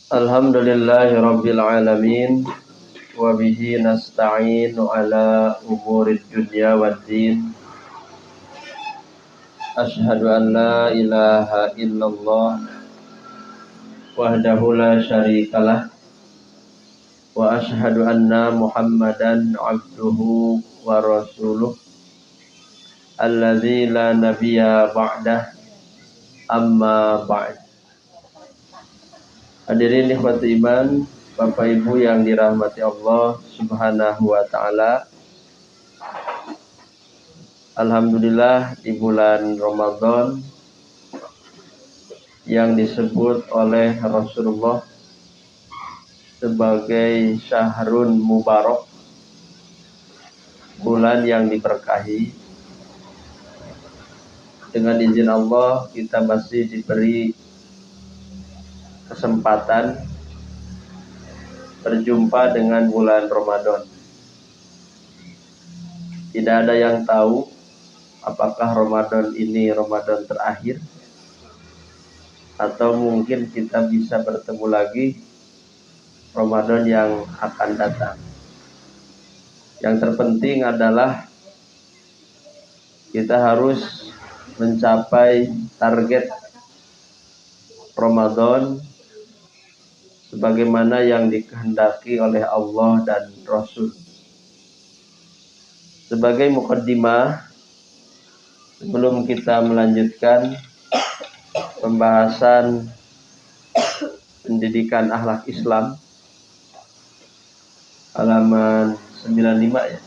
Alhamdulillahi rabbil alamin wa bihi nasta'inu ala umurid dunya waddin. Ashhadu an la ilaha illallah wahdahu la syarikalah wa ashhadu anna Muhammadan abduhu wa rasuluh alladzi la nabiyya ba'dah, amma ba'd. Hadirin ikhwati iman, Bapak Ibu yang dirahmati Allah Subhanahu wa taala. Alhamdulillah di bulan Ramadan yang disebut oleh Rasulullah sebagai Syahrun Mubarak, bulan yang diberkahi. Dengan izin Allah kita masih diberi kesempatan berjumpa dengan bulan Ramadan. Tidak ada yang tahu apakah Ramadan ini Ramadan terakhir, atau mungkin kita bisa bertemu lagi Ramadan yang akan datang. Yang terpenting adalah kita harus mencapai target Ramadan sebagaimana yang dikehendaki oleh Allah dan Rasul. Sebagai mukaddimah, sebelum kita melanjutkan pembahasan pendidikan akhlak Islam halaman 95 ya.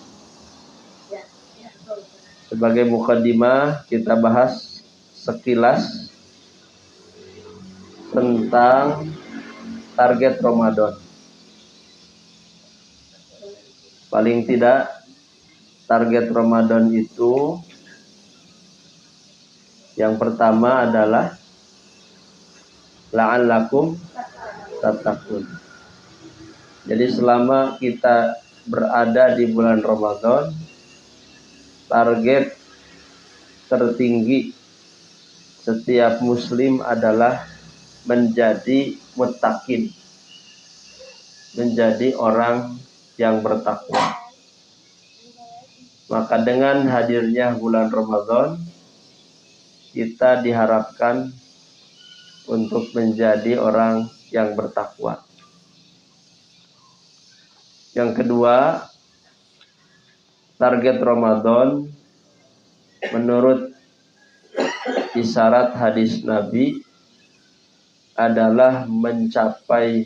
Sebagai mukaddimah kita bahas sekilas tentang target Ramadan. Paling tidak target Ramadan itu yang pertama adalah la'allakum tattaqun. Jadi selama kita berada di bulan Ramadan, target tertinggi setiap muslim adalah menjadi muttaqin, menjadi orang yang bertakwa. Maka dengan hadirnya bulan Ramadan, kita diharapkan untuk menjadi orang yang bertakwa. Yang kedua, target Ramadan menurut isyarat hadis Nabi adalah mencapai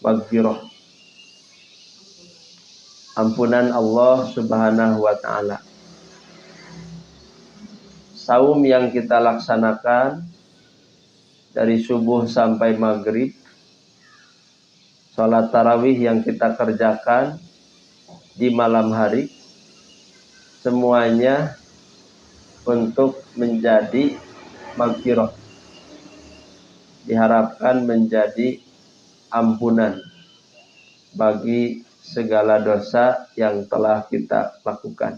maghfirah, ampunan Allah Subhanahu wa taala. Saum yang kita laksanakan dari subuh sampai maghrib, sholat tarawih yang kita kerjakan di malam hari, semuanya untuk menjadi maghfirah, diharapkan menjadi ampunan bagi segala dosa yang telah kita lakukan.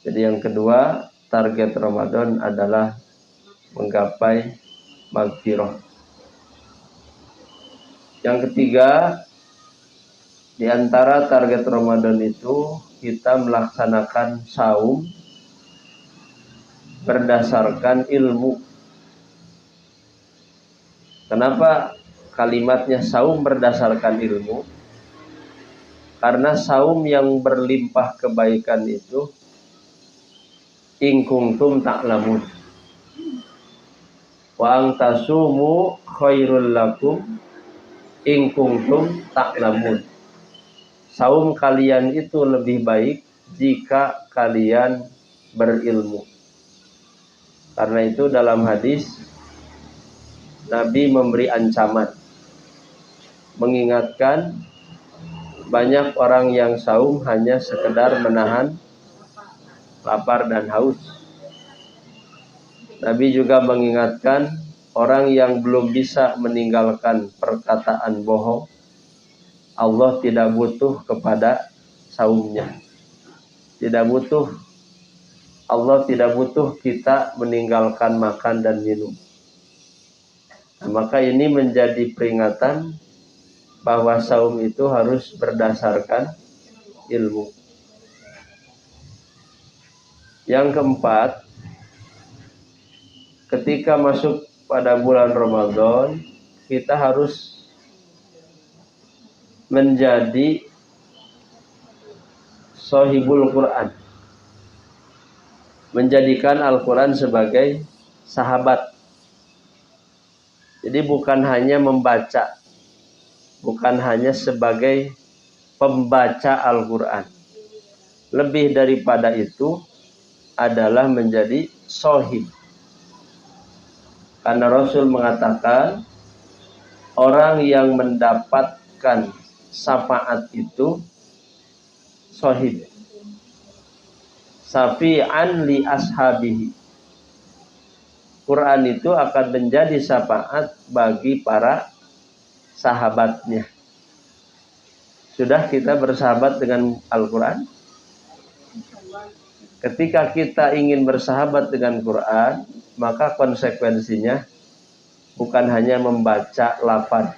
Jadi yang kedua, target Ramadan adalah menggapai maghfirah. Yang ketiga, di antara target Ramadan itu kita melaksanakan saum berdasarkan ilmu. Kenapa kalimatnya saum berdasarkan ilmu? Karena saum yang berlimpah kebaikan itu in kuntum ta'lamun wa ang tasumu khairul lakum in kuntum ta'lamun. Saum kalian itu lebih baik jika kalian berilmu. Karena itu dalam hadis Nabi memberi ancaman, mengingatkan banyak orang yang saum hanya sekedar menahan lapar dan haus. Nabi juga mengingatkan orang yang belum bisa meninggalkan perkataan bohong, Allah tidak butuh kepada saumnya. Allah tidak butuh kita meninggalkan makan dan minum. Nah, maka ini menjadi peringatan bahwa saum itu harus berdasarkan ilmu. Yang keempat, ketika masuk pada bulan Ramadan, kita harus menjadi sahibul Quran, menjadikan Al-Quran sebagai sahabat. Jadi bukan hanya membaca, bukan hanya sebagai pembaca Al-Quran. Lebih daripada itu adalah menjadi sahib. Karena Rasul mengatakan orang yang mendapatkan syafaat itu sahib. Syafi'an li ashabihi. Quran itu akan menjadi syafaat bagi para sahabatnya. Sudah kita bersahabat dengan Al-Quran? Ketika kita ingin bersahabat dengan Quran, maka konsekuensinya bukan hanya membaca lafaz,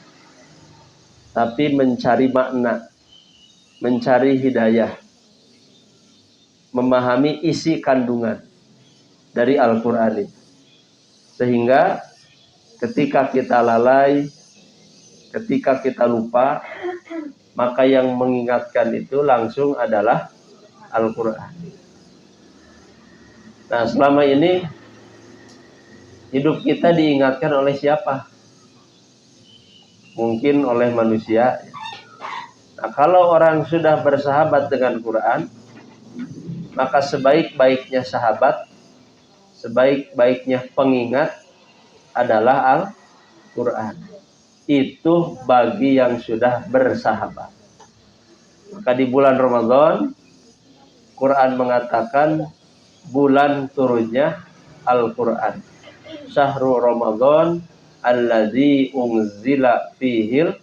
tapi mencari makna, mencari hidayah, memahami isi kandungan dari Al-Quran itu. Sehingga ketika kita lalai, ketika kita lupa, maka yang mengingatkan itu langsung adalah Al-Quran. Nah, selama ini hidup kita diingatkan oleh siapa? Mungkin oleh manusia. Nah, kalau orang sudah bersahabat dengan Quran, maka sebaik-baiknya sahabat, sebaik-baiknya pengingat adalah Al-Quran. Itu bagi yang sudah bersahabat. Maka di bulan Ramadan, Quran mengatakan bulan turunnya Al-Quran. Syahrul Ramadan alladzi unzila fihil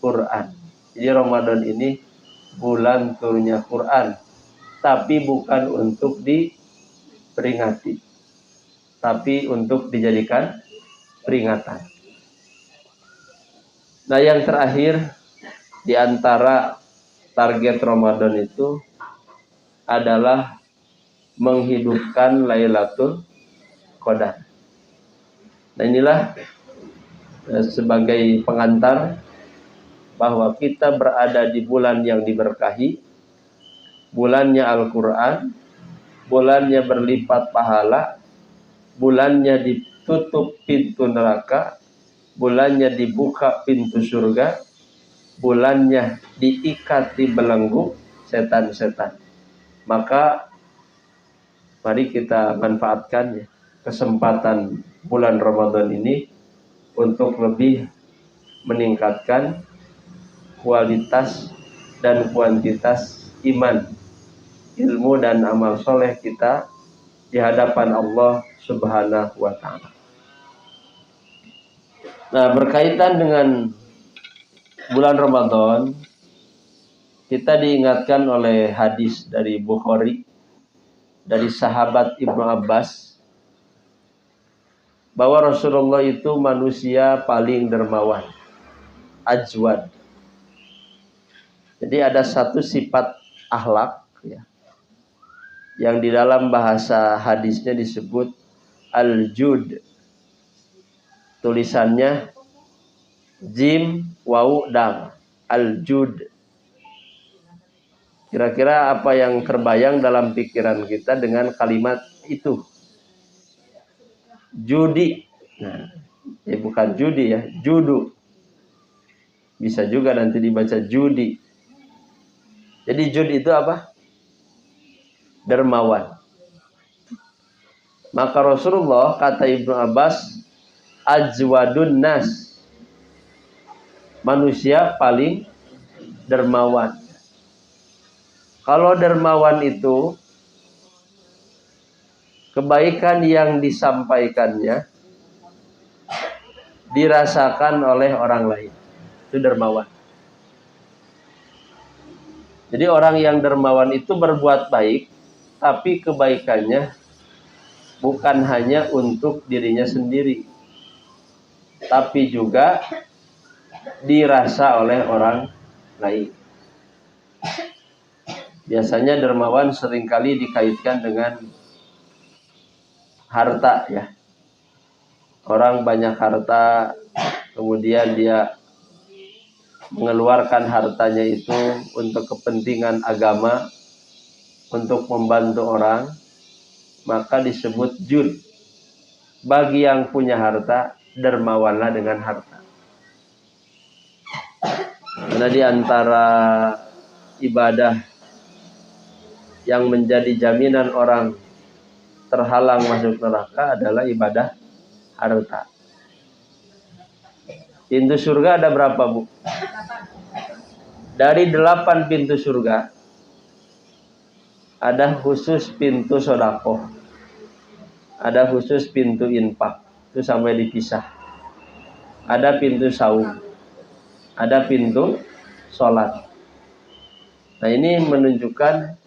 Quran. Jadi Ramadan ini bulan turunnya Quran, tapi bukan untuk diperingati, tapi untuk dijadikan peringatan. Nah, yang terakhir di antara target Ramadan itu adalah menghidupkan Lailatul Qadar. Nah, inilah sebagai pengantar bahwa kita berada di bulan yang diberkahi, bulannya Al-Quran, bulannya berlipat pahala, bulannya ditutup pintu neraka, bulannya dibuka pintu surga, bulannya diikat di belenggu setan-setan. Maka mari kita manfaatkan kesempatan bulan Ramadan ini untuk lebih meningkatkan kualitas dan kuantitas iman, ilmu dan amal soleh kita di hadapan Allah Subhanahu wa ta'ala. Nah, berkaitan dengan bulan Ramadan, kita diingatkan oleh hadis dari Bukhari, dari sahabat Ibnu Abbas, bahwa Rasulullah itu manusia paling dermawan, ajwad. Jadi ada satu sifat akhlak ya, yang di dalam bahasa hadisnya disebut al-jud. Tulisannya jim waw dal, al-jud. Kira-kira apa yang terbayang dalam pikiran kita dengan kalimat itu? Judi. Nah, bukan judi ya, judu. Bisa juga nanti dibaca judi. Jadi jud itu apa? Dermawan. Maka Rasulullah, kata Ibnu Abbas, ajwadun nas, manusia paling dermawan. Kalau dermawan itu kebaikan yang disampaikannya dirasakan oleh orang lain. Itu dermawan. Jadi orang yang dermawan itu berbuat baik, tapi kebaikannya bukan hanya untuk dirinya sendiri, tapi juga dirasa oleh orang lain. Biasanya dermawan seringkali dikaitkan dengan harta ya. Orang banyak harta, kemudian dia mengeluarkan hartanya itu untuk kepentingan agama, untuk membantu orang, maka disebut jud. Bagi yang punya harta, dermawanlah dengan harta. Karena di antara ibadah yang menjadi jaminan orang terhalang masuk neraka adalah ibadah harta. Pintu surga ada berapa, Bu? Dari 8 pintu surga, ada khusus pintu sedekah, ada khusus pintu infak, itu sampai dipisah. Ada pintu saum, ada pintu sholat. Nah, ini menunjukkan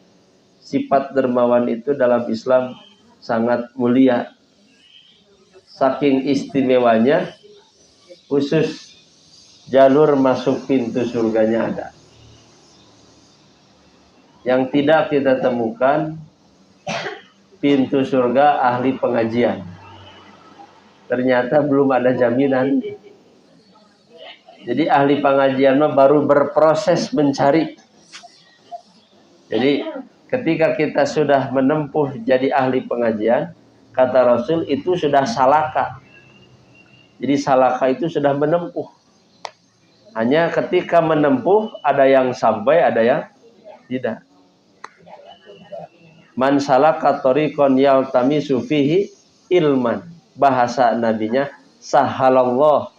sifat dermawan itu dalam Islam sangat mulia. Saking istimewanya, khusus jalur masuk pintu surganya ada. Yang tidak kita temukan pintu surga ahli pengajian. Ternyata belum ada jaminan. Jadi ahli pengajian mah baru berproses mencari. Jadi ketika kita sudah menempuh jadi ahli pengajian, kata Rasul itu sudah salaka. Jadi salaka itu sudah menempuh. Hanya ketika menempuh ada yang sampai, ada yang tidak. Man salaka thariqan yaltamisu fihi ilman. Bahasa nabinya sahalallah,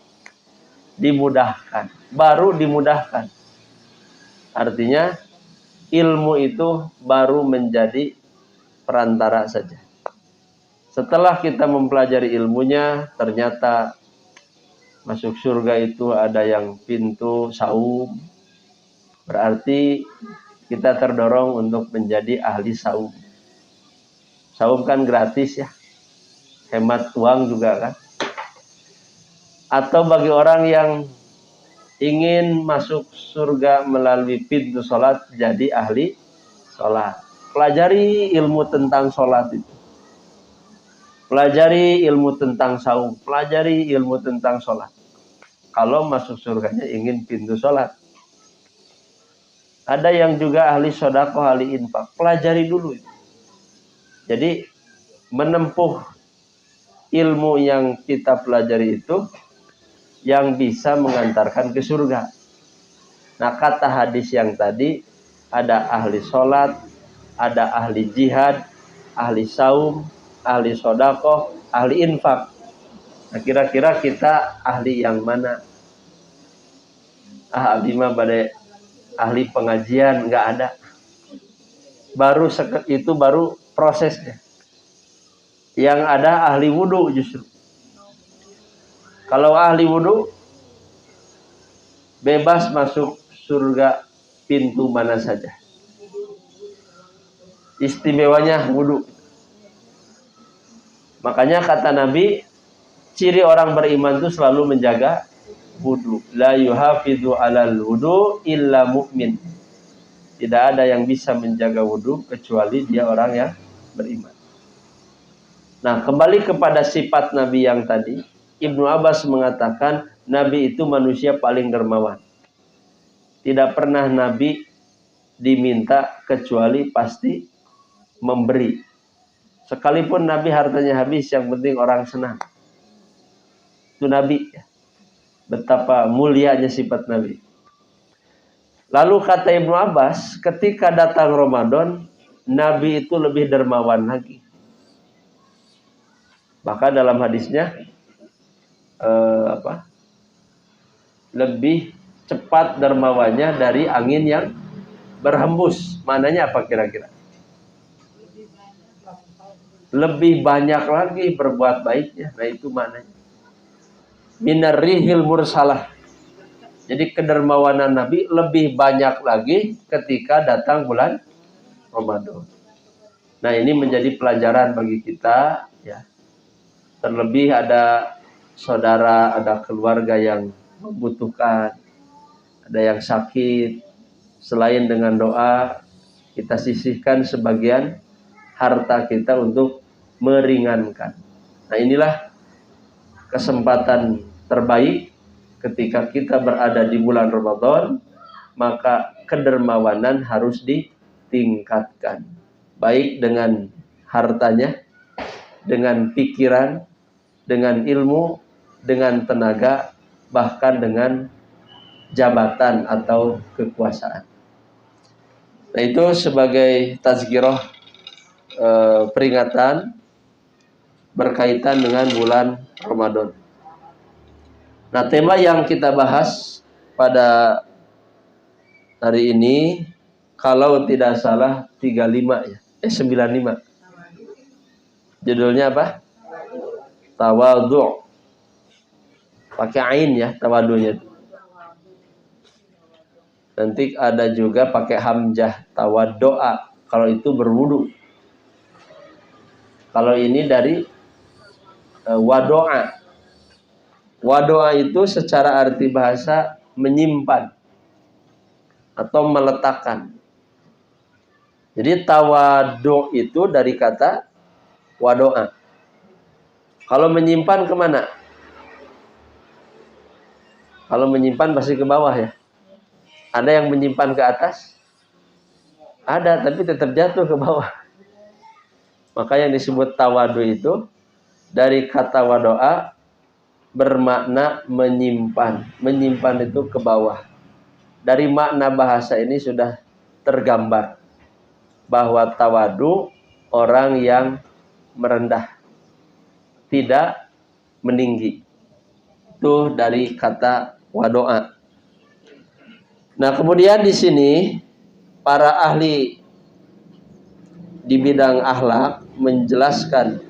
dimudahkan, baru dimudahkan. Artinya ilmu itu baru menjadi perantara saja. Setelah kita mempelajari ilmunya, ternyata masuk surga itu ada yang pintu saum. Berarti kita terdorong untuk menjadi ahli saum. Saum kan gratis ya, hemat uang juga kan. Atau bagi orang yang ingin masuk surga melalui pintu sholat, jadi ahli sholat. Pelajari ilmu tentang sholat itu. Pelajari ilmu tentang saum. Pelajari ilmu tentang sholat. Kalau masuk surganya ingin pintu sholat. Ada yang juga ahli sodako, ahli infak. Pelajari dulu. Jadi menempuh ilmu yang kita pelajari itu yang bisa mengantarkan ke surga. Nah, kata hadis yang tadi, ada ahli sholat, ada ahli jihad, ahli saum, ahli sodako, ahli infak. Nah, kira-kira kita ahli yang mana? Ahli mah pada ahli pengajian nggak ada. Baru itu baru prosesnya. Yang ada ahli wudhu justru. Kalau ahli wudhu bebas masuk surga pintu mana saja. Istimewanya wudhu. Makanya kata Nabi, ciri orang beriman itu selalu menjaga wudhu. La yuhafidhu alal wudhu illa mu'min. Tidak ada yang bisa menjaga wudhu kecuali dia orang yang beriman. Nah, kembali kepada sifat Nabi yang tadi, Ibnu Abbas mengatakan Nabi itu manusia paling dermawan. Tidak pernah Nabi diminta kecuali pasti memberi. Sekalipun Nabi hartanya habis, yang penting orang senang. Itu Nabi. Betapa mulianya sifat Nabi. Lalu kata Ibnu Abbas, ketika datang Ramadan, Nabi itu lebih dermawan lagi. Maka dalam hadisnya lebih cepat dermawannya dari angin yang berhembus. Mananya apa kira-kira? Lebih banyak lagi berbuat baiknya. Nah, itu mananya. Minar rihil mursalah. Jadi kedermawanan Nabi lebih banyak lagi ketika datang bulan Ramadan. Nah, ini menjadi pelajaran bagi kita ya. Terlebih ada saudara, ada keluarga yang membutuhkan, ada yang sakit, selain dengan doa, kita sisihkan sebagian harta kita untuk meringankan. Nah, inilah kesempatan terbaik ketika kita berada di bulan Ramadan, maka kedermawanan harus ditingkatkan. Baik dengan hartanya, dengan pikiran, dengan ilmu, dengan tenaga, bahkan dengan jabatan atau kekuasaan. Nah, itu sebagai tazkirah peringatan berkaitan dengan bulan Ramadan. Nah, tema yang kita bahas pada hari ini, kalau tidak salah 35 ya, 95. Judulnya apa? Tawadhu'. Pakai ain ya, tawadhu'nya. Nanti ada juga pakai hamzah, tawaddoa, kalau itu berwudu. Kalau ini dari wadoa. Wadoa itu secara arti bahasa menyimpan atau meletakkan. Jadi tawadu itu dari kata wadoa. Kalau menyimpan kemana? Kalau menyimpan pasti ke bawah ya. Ada yang menyimpan ke atas? Ada, tapi tetap jatuh ke bawah. Maka yang disebut tawadu itu dari kata wadoa bermakna menyimpan. Menyimpan itu ke bawah. Dari makna bahasa ini sudah tergambar bahwa tawadu orang yang merendah, tidak meninggi. Itu dari kata wadoa. Nah, kemudian di sini para ahli di bidang akhlak menjelaskan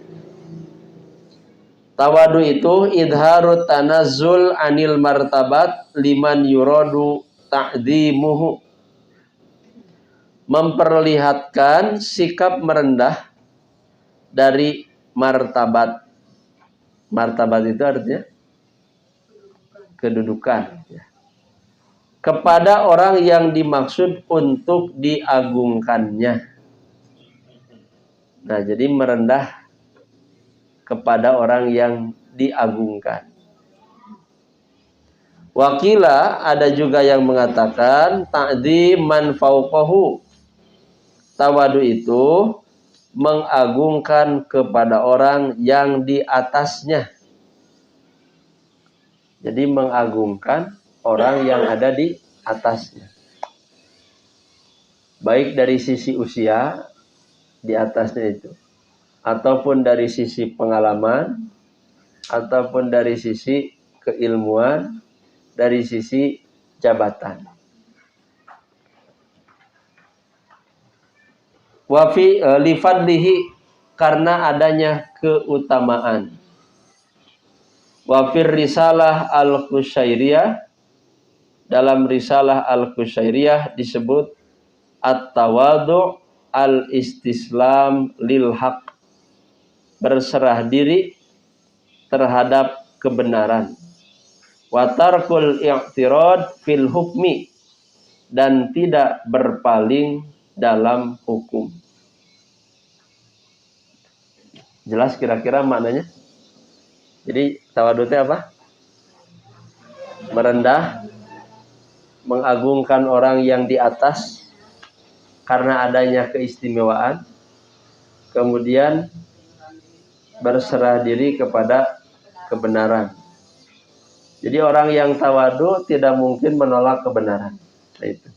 tawadu itu idharut tanazzul anil martabat liman yuradu ta'dhimuhu. Memperlihatkan sikap merendah dari martabat. Martabat itu artinya kedudukan. Kepada orang yang dimaksud untuk diagungkannya. Nah, jadi merendah kepada orang yang diagungkan. Wakila ada juga yang mengatakan ta'dzim man fauqahu. Tawadu itu mengagungkan kepada orang yang di atasnya. Jadi mengagungkan orang yang ada di atasnya. Baik dari sisi usia di atasnya itu, ataupun dari sisi pengalaman, ataupun dari sisi keilmuan, dari sisi jabatan. Wa fi lifadlihi, karena adanya keutamaan. Wa fir risalah al-Qusyairiyah, dalam risalah al-Qusyairiyah disebut at-tawadu' al-istislam lil haq, berserah diri terhadap kebenaran. Wa tarkul i'tirad fil hukmi, dan tidak berpaling dalam hukum. Jelas kira-kira maknanya? Jadi tawadu itu apa? Merendah, mengagungkan orang yang di atas karena adanya keistimewaan, kemudian berserah diri kepada kebenaran. Jadi orang yang tawadu tidak mungkin menolak kebenaran. Nah, itu.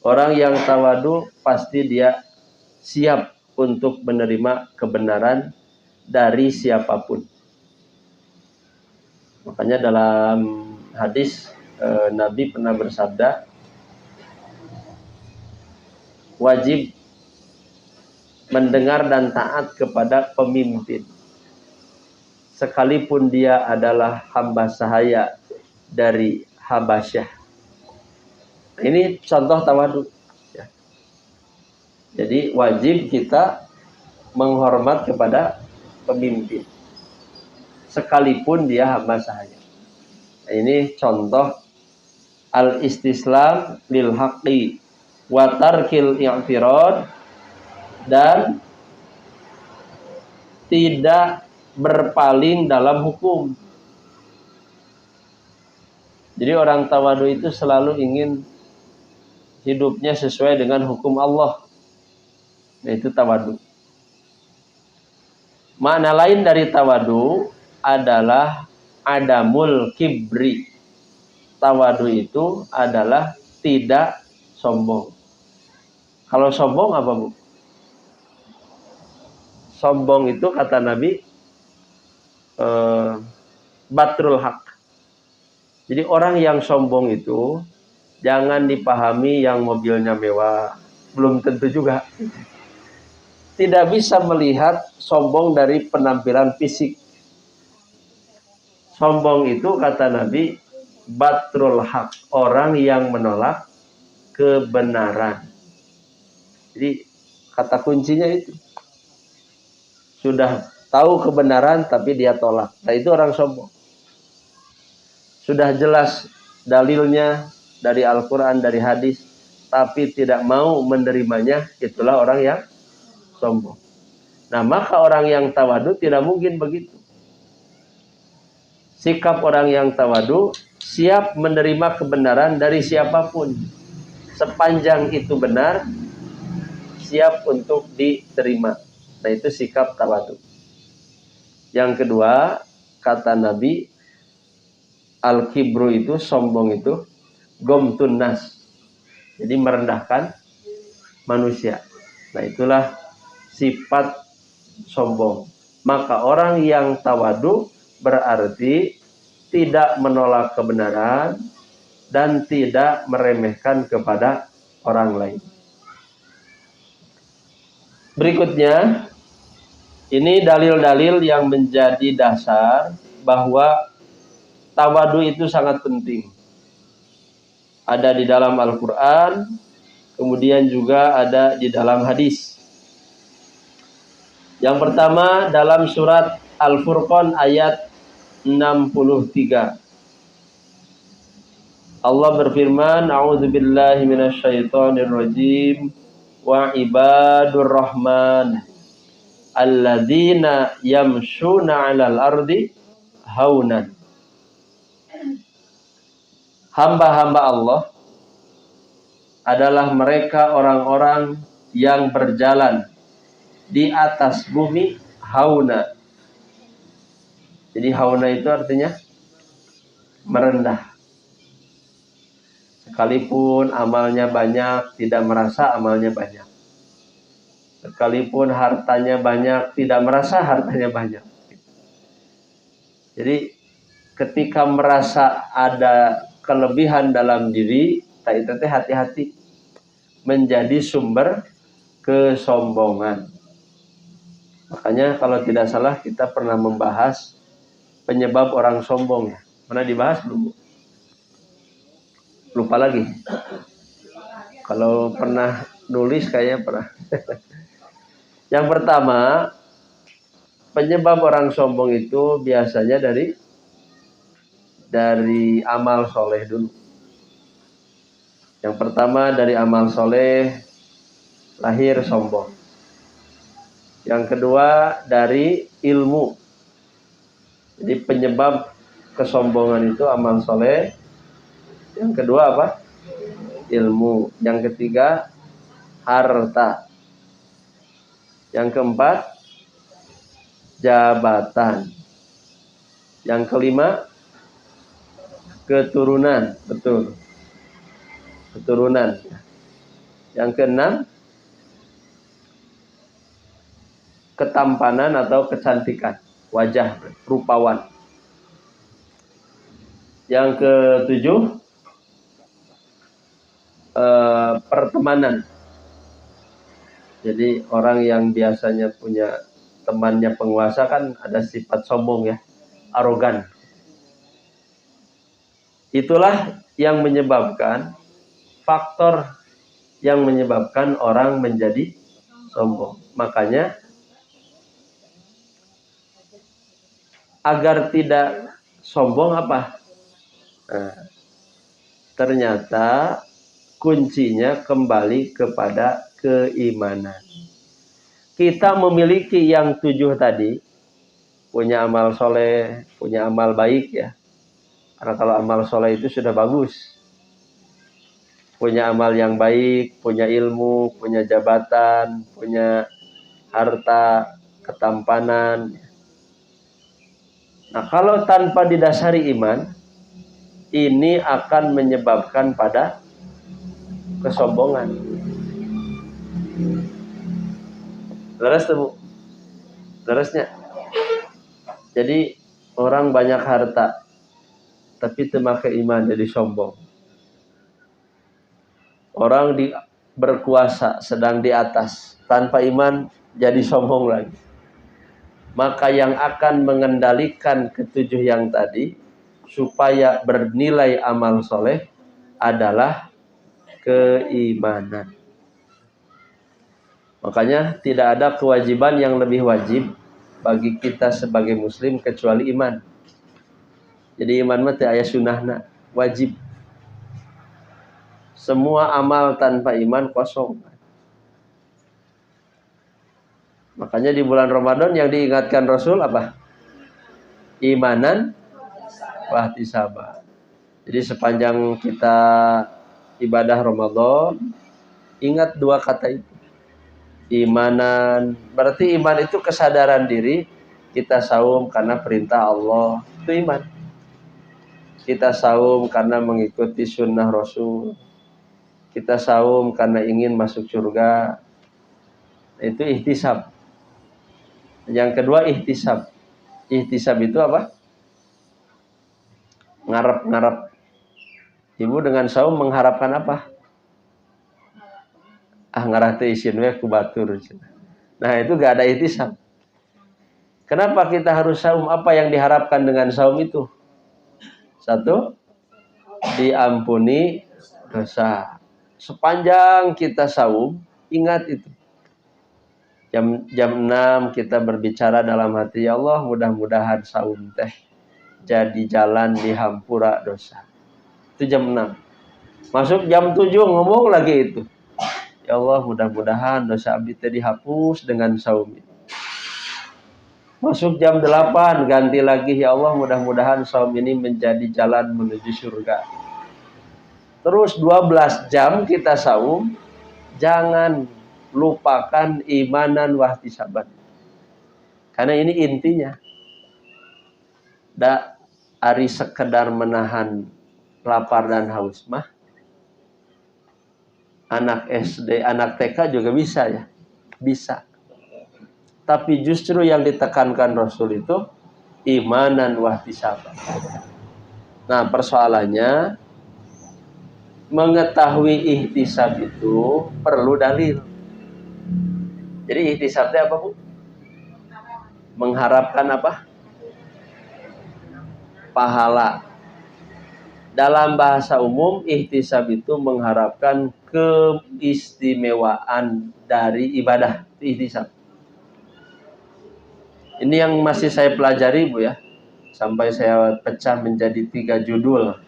Orang yang tawadu pasti dia siap untuk menerima kebenaran dari siapapun. Makanya dalam hadis Nabi pernah bersabda, wajib mendengar dan taat kepada pemimpin, sekalipun dia adalah hamba sahaya dari Habasyah. Ini contoh tawadu. Ya. Jadi wajib kita menghormat kepada pemimpin, sekalipun dia hamba sahaya. Nah, ini contoh al-istislam lil haqqi wa tarkil i'tirad, dan tidak berpaling dalam hukum. Jadi orang tawadu itu selalu ingin hidupnya sesuai dengan hukum Allah. Nah, itu tawadu. Makna lain dari tawadu adalah adamul kibri. Tawadu itu adalah tidak sombong. Kalau sombong apa, Bu? Sombong itu kata Nabi batrul haq. Jadi orang yang sombong itu jangan dipahami yang mobilnya mewah. Belum tentu juga. Tidak bisa melihat sombong dari penampilan fisik. Sombong itu kata Nabi batrul haq, orang yang menolak kebenaran. Jadi kata kuncinya itu. Sudah tahu kebenaran tapi dia tolak. Nah, itu orang sombong. Sudah jelas dalilnya dari Al-Quran, dari hadis, tapi tidak mau menerimanya, itulah orang yang sombong. Nah, maka orang yang tawadu tidak mungkin begitu. Sikap orang yang tawadu siap menerima kebenaran dari siapapun. Sepanjang itu benar, siap untuk diterima. Nah, itu sikap tawadu. Yang kedua, kata Nabi, al-kibru itu, sombong itu, gomtun nas. Jadi merendahkan manusia. Nah, itulah sifat sombong. Maka orang yang tawadu berarti tidak menolak kebenaran dan tidak meremehkan kepada orang lain. Berikutnya, ini dalil-dalil yang menjadi dasar bahwa tawadu itu sangat penting. Ada di dalam Al-Quran, kemudian juga ada di dalam hadis. Yang pertama dalam surat Al-Furqan ayat 63. Allah berfirman, A'udzubillahi minasyaitonirrajim, wa ibadur rahman alladzina yamshuna 'alal ardi haunan. Hamba-hamba Allah adalah mereka orang-orang yang berjalan di atas bumi hauna. Jadi hauna itu artinya merendah. Sekalipun amalnya banyak, tidak merasa amalnya banyak. Sekalipun hartanya banyak, tidak merasa hartanya banyak. Jadi ketika merasa ada kelebihan dalam diri, itu hati-hati, menjadi sumber kesombongan. Makanya kalau tidak salah kita pernah membahas penyebab orang sombong. Pernah dibahas belum? Lupa lagi. Kalau pernah nulis kayaknya pernah. Yang pertama, penyebab orang sombong itu biasanya dari amal soleh dulu. Yang pertama dari amal soleh lahir sombong. Yang kedua dari ilmu. Jadi penyebab kesombongan itu amal soleh. Yang kedua apa? Ilmu. Yang ketiga harta. Yang keempat jabatan. Yang kelima keturunan. Betul. Keturunan. Yang keenam ketampanan atau kecantikan wajah, rupawan. Yang ketujuh pertemanan. Jadi orang yang biasanya punya temannya penguasa kan ada sifat sombong ya, arogan. Itulah yang menyebabkan, faktor yang menyebabkan orang menjadi sombong. Makanya agar tidak sombong apa? Nah, ternyata kuncinya kembali kepada keimanan. Kita memiliki yang 7 tadi, punya amal soleh, punya amal baik ya. Karena kalau amal soleh itu sudah bagus. Punya amal yang baik, punya ilmu, punya jabatan, punya harta, ketampanan. Nah, kalau tanpa didasari iman, ini akan menyebabkan pada kesombongan. Leres tuh, Bu? Leresnya. Jadi orang banyak harta, tapi temake iman jadi sombong. Orang berkuasa sedang di atas, tanpa iman jadi sombong lagi. Maka yang akan mengendalikan ketujuh yang tadi supaya bernilai amal soleh adalah keimanan. Makanya tidak ada kewajiban yang lebih wajib bagi kita sebagai muslim kecuali iman. Jadi iman mah teu aya sunahna, wajib. Semua amal tanpa iman kosong. Makanya di bulan Ramadan yang diingatkan Rasul apa? Imanan wahtisaban. Jadi sepanjang kita ibadah Ramadan, ingat 2 kata itu. Imanan, berarti iman itu kesadaran diri. Kita saum karena perintah Allah, itu iman. Kita saum karena mengikuti sunnah Rasul. Kita saum karena ingin masuk surga. Itu ihtisab. Yang kedua ihtisab. Ihtisab itu apa? Ngarep-ngarep. Ibu dengan saum mengharapkan apa? Ngarah teh isin we ku batur. Nah, itu gak ada ihtisab. Kenapa kita harus saum? Apa yang diharapkan dengan saum itu? 1, diampuni dosa. Sepanjang kita saum, ingat itu. Jam 6 kita berbicara dalam hati, ya Allah, mudah-mudahan saum teh jadi jalan di hampura dosa. Itu jam 6. Masuk jam 7 ngomong lagi itu. Ya Allah, mudah-mudahan dosa abdi teh dihapus dengan saum ini. Masuk jam 8 ganti lagi, ya Allah, mudah-mudahan saum ini menjadi jalan menuju surga. Terus 12 jam kita saum, jangan lupakan imanan wahtisaban. Karena ini intinya. Da ari sekedar menahan lapar dan haus mah anak SD, anak TK juga bisa ya. Bisa. Tapi justru yang ditekankan Rasul itu imanan wahtisaban. Nah, persoalannya mengetahui ihtisab itu perlu dalil. Jadi ihtisabnya apa, Bu? Mengharapkan apa? Pahala. Dalam bahasa umum, ihtisab itu mengharapkan keistimewaan dari ibadah. Itu ihtisab. Ini yang masih saya pelajari, Bu ya. Sampai saya pecah menjadi 3 judul.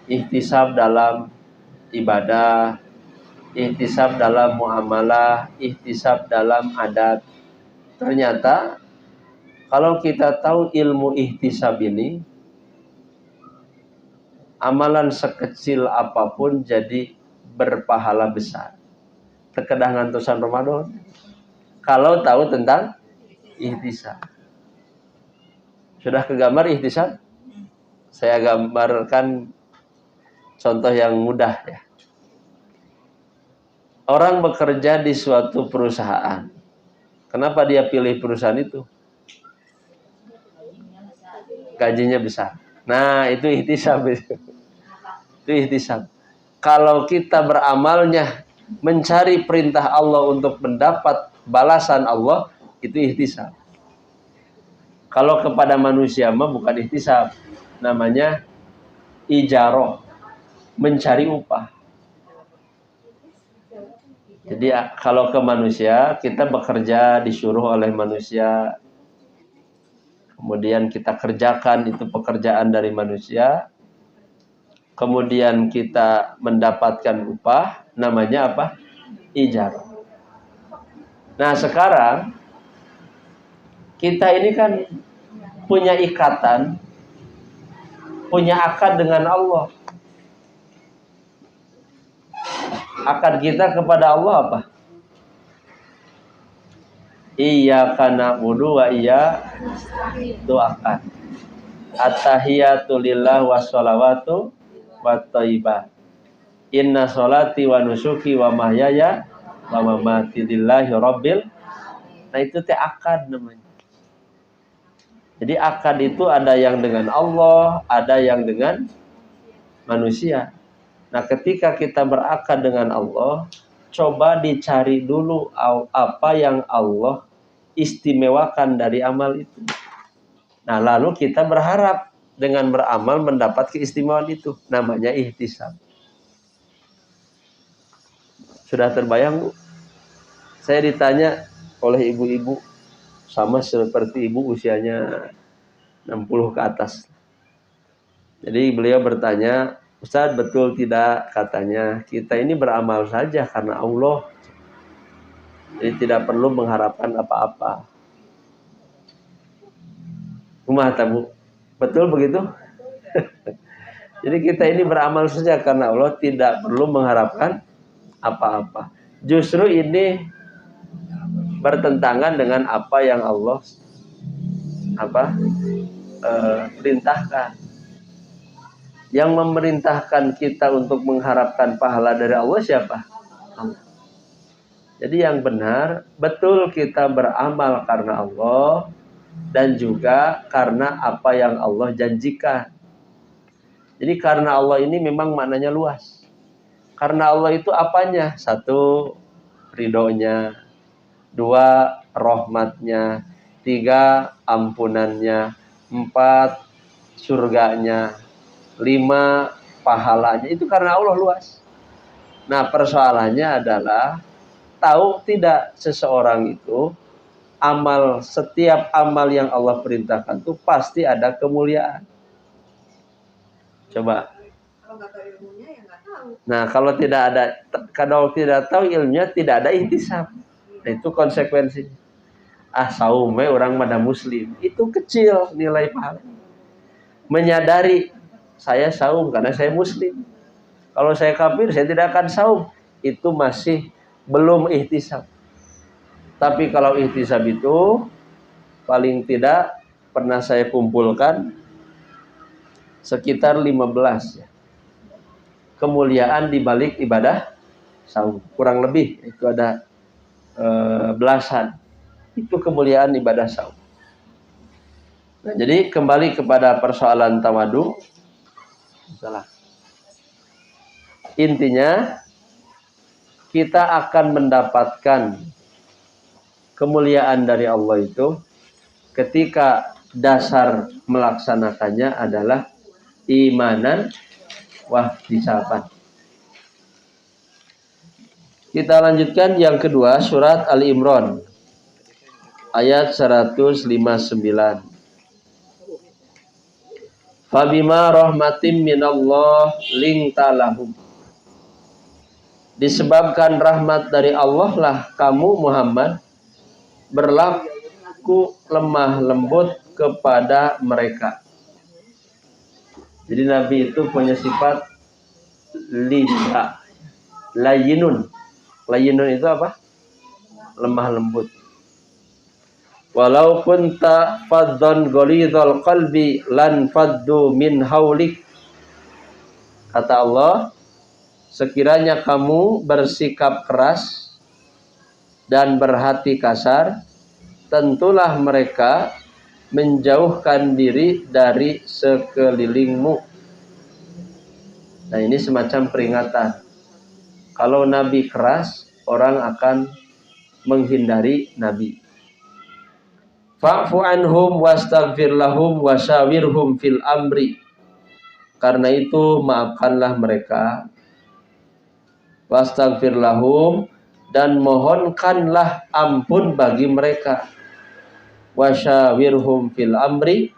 Ihtisab dalam ibadah, ihtisab dalam muamalah, ihtisab dalam adat. Ternyata kalau kita tahu ilmu ihtisab ini, amalan sekecil apapun jadi berpahala besar. Terkedah ngantusan Ramadan. Kalau tahu tentang ihtisab. Sudah kegambar ihtisab? Saya gambarkan contoh yang mudah ya. Orang bekerja di suatu perusahaan. Kenapa dia pilih perusahaan itu? Gajinya besar. Nah, itu ihtisab. Itu ihtisab. Kalau kita beramalnya mencari perintah Allah untuk mendapat balasan Allah, itu ihtisab. Kalau kepada manusia mah bukan ihtisab. Namanya ijarah. Mencari upah. Jadi kalau ke manusia, kita bekerja disuruh oleh manusia kemudian kita kerjakan itu pekerjaan dari manusia, kemudian kita mendapatkan upah, namanya apa? Ijarah. Nah sekarang kita ini kan punya ikatan, punya akad dengan Allah. Akad kita kepada Allah apa? Iyyaka na'budu wa iyyaka akad. At-tahiyatu lillah wassalawatu watthayyibah. Inna sholati wa nusuki wa mahyaya wa mamati lillahi rabbil. Nah itu teh akad namanya. Jadi akad itu ada yang dengan Allah, ada yang dengan manusia. Nah ketika kita berakad dengan Allah, coba dicari dulu apa yang Allah istimewakan dari amal itu. Nah lalu kita berharap dengan beramal mendapat keistimewaan itu. Namanya ihtisab. Sudah terbayang, Bu? Saya ditanya oleh ibu-ibu, sama seperti ibu usianya 60 ke atas. Jadi beliau bertanya, Ustaz betul tidak katanya kita ini beramal saja karena Allah. Jadi tidak perlu mengharapkan apa-apa. Kumaha Bu? Betul begitu? Jadi kita ini beramal saja karena Allah, tidak perlu mengharapkan apa-apa. Justru ini bertentangan dengan apa yang Allah perintahkan. Yang memerintahkan kita untuk mengharapkan pahala dari Allah siapa? Allah. Jadi yang benar, betul kita beramal karena Allah dan juga karena apa yang Allah janjikan. Jadi karena Allah ini memang maknanya luas. Karena Allah itu apanya? 1, ridhonya. 2, rahmatnya. 3, ampunannya. 4, surganya. 5, pahalanya. Itu karena Allah luas. Nah persoalannya adalah, tahu tidak seseorang itu setiap amal yang Allah perintahkan itu pasti ada kemuliaan. Coba. Kalau nggak tahu ilmunya ya nggak tahu. Nah kalau tidak tahu ilmunya tidak ada ihtisab. Nah, itu konsekuensinya. Saume orang pada muslim itu kecil nilai pahala. Menyadari saya saum karena saya muslim. Kalau saya kafir saya tidak akan saum. Itu masih belum ihtisab. Tapi kalau ihtisab itu paling tidak pernah saya kumpulkan sekitar 15 ya. Kemuliaan di balik ibadah saum. Kurang lebih itu ada belasan. Itu kemuliaan ibadah saum. Nah, jadi kembali kepada persoalan tawadu. Salah. Intinya kita akan mendapatkan kemuliaan dari Allah itu ketika dasar melaksanakannya adalah imanan wahtisaban. Kita lanjutkan yang kedua, surat Ali Imran ayat 159. Fabima rahmatim minallah linta lahum. Disebabkan rahmat dari Allah lah kamu Muhammad berlaku lemah lembut kepada mereka. Jadi Nabi itu punya sifat lisa, layinun. Layinun itu apa? Lemah lembut. Walau kunta faddan ghalidhal qalbi lan faddu min haulik. Kata Allah, sekiranya kamu bersikap keras dan berhati kasar, tentulah mereka menjauhkan diri dari sekelilingmu. Nah ini semacam peringatan. Kalau Nabi keras, orang akan menghindari Nabi. Fa'fu anhum wastaghfir lahum wasyawirhum fil amri. Karena itu maafkanlah mereka. Wastaghfir lahum, dan mohonkanlah ampun bagi mereka. wasyawirhum fil amri,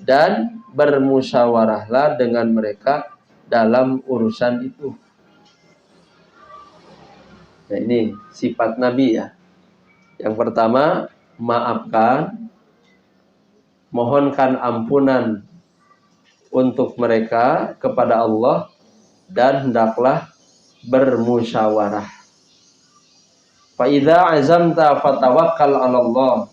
dan bermusyawarahlah dengan mereka dalam urusan itu. Nah, ini sifat Nabi ya. Yang pertama, maafkan, mohonkan ampunan untuk mereka kepada Allah, dan hendaklah bermusyawarah. Fa idza azamta fatawakkal 'ala Allah.